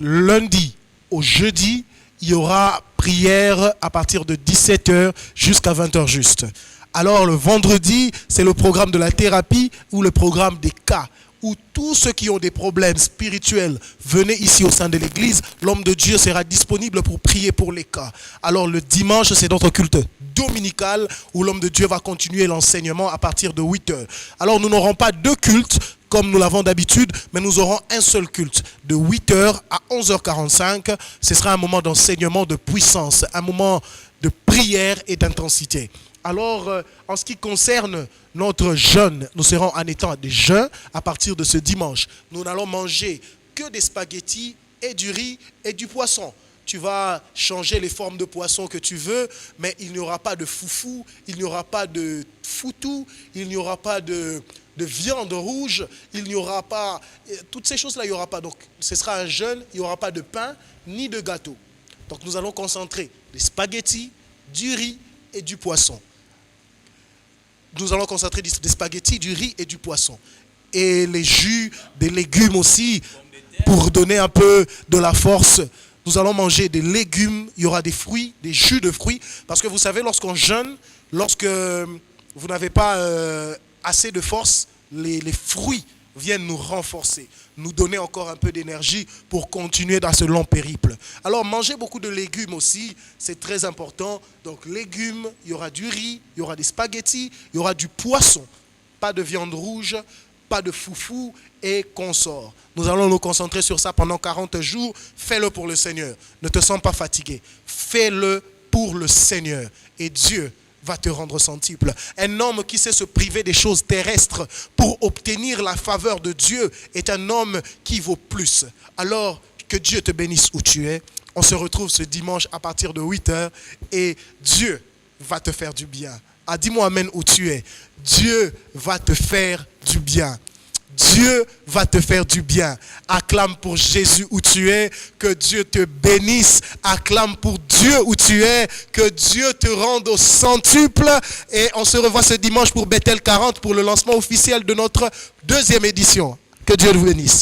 lundi au jeudi, il y aura prière à partir de 17h jusqu'à 20h juste. Alors, le vendredi, c'est le programme de la thérapie ou le programme des cas, où tous ceux qui ont des problèmes spirituels, venez ici au sein de l'église. L'homme de Dieu sera disponible pour prier pour les cas. Alors le dimanche, c'est notre culte dominical où l'homme de Dieu va continuer l'enseignement à partir de 8h. Alors nous n'aurons pas deux cultes comme nous l'avons d'habitude, mais nous aurons un seul culte de 8h à 11h45. Ce sera un moment d'enseignement de puissance, un moment de prière et d'intensité. Alors, en ce qui concerne notre jeûne, nous serons en étant des jeûnes à partir de ce dimanche. Nous n'allons manger que des spaghettis et du riz et du poisson. Tu vas changer les formes de poisson que tu veux, mais il n'y aura pas de foufou, il n'y aura pas de foutou, il n'y aura pas de viande rouge, il n'y aura pas... Toutes ces choses-là, il n'y aura pas. Donc, ce sera un jeûne, il n'y aura pas de pain ni de gâteau. Donc, nous allons concentrer des spaghettis, du riz et du poisson. Nous allons concentrer des spaghettis, du riz et du poisson. Et les jus, des légumes aussi, pour donner un peu de la force. Nous allons manger des légumes, il y aura des fruits, des jus de fruits. Parce que vous savez, lorsqu'on jeûne, lorsque vous n'avez pas assez de force, les fruits viennent nous renforcer, nous donner encore un peu d'énergie pour continuer dans ce long périple. Alors, mangez beaucoup de légumes aussi, c'est très important. Donc, légumes, il y aura du riz, il y aura des spaghettis, il y aura du poisson, pas de viande rouge, pas de foufou et consorts. Nous allons nous concentrer sur ça pendant 40 jours. Fais-le pour le Seigneur. Ne te sens pas fatigué. Fais-le pour le Seigneur. Et Dieu va te rendre centuple. Un homme qui sait se priver des choses terrestres pour obtenir la faveur de Dieu est un homme qui vaut plus. Alors, que Dieu te bénisse où tu es. On se retrouve ce dimanche à partir de 8h et Dieu va te faire du bien. Ah, dis-moi amen où tu es. Dieu va te faire du bien. Dieu va te faire du bien. Acclame pour Jésus où tu es. Que Dieu te bénisse. Acclame pour Dieu où tu es. Que Dieu te rende au centuple. Et on se revoit ce dimanche pour Bethel 40 pour le lancement officiel de notre 2e édition. Que Dieu vous bénisse.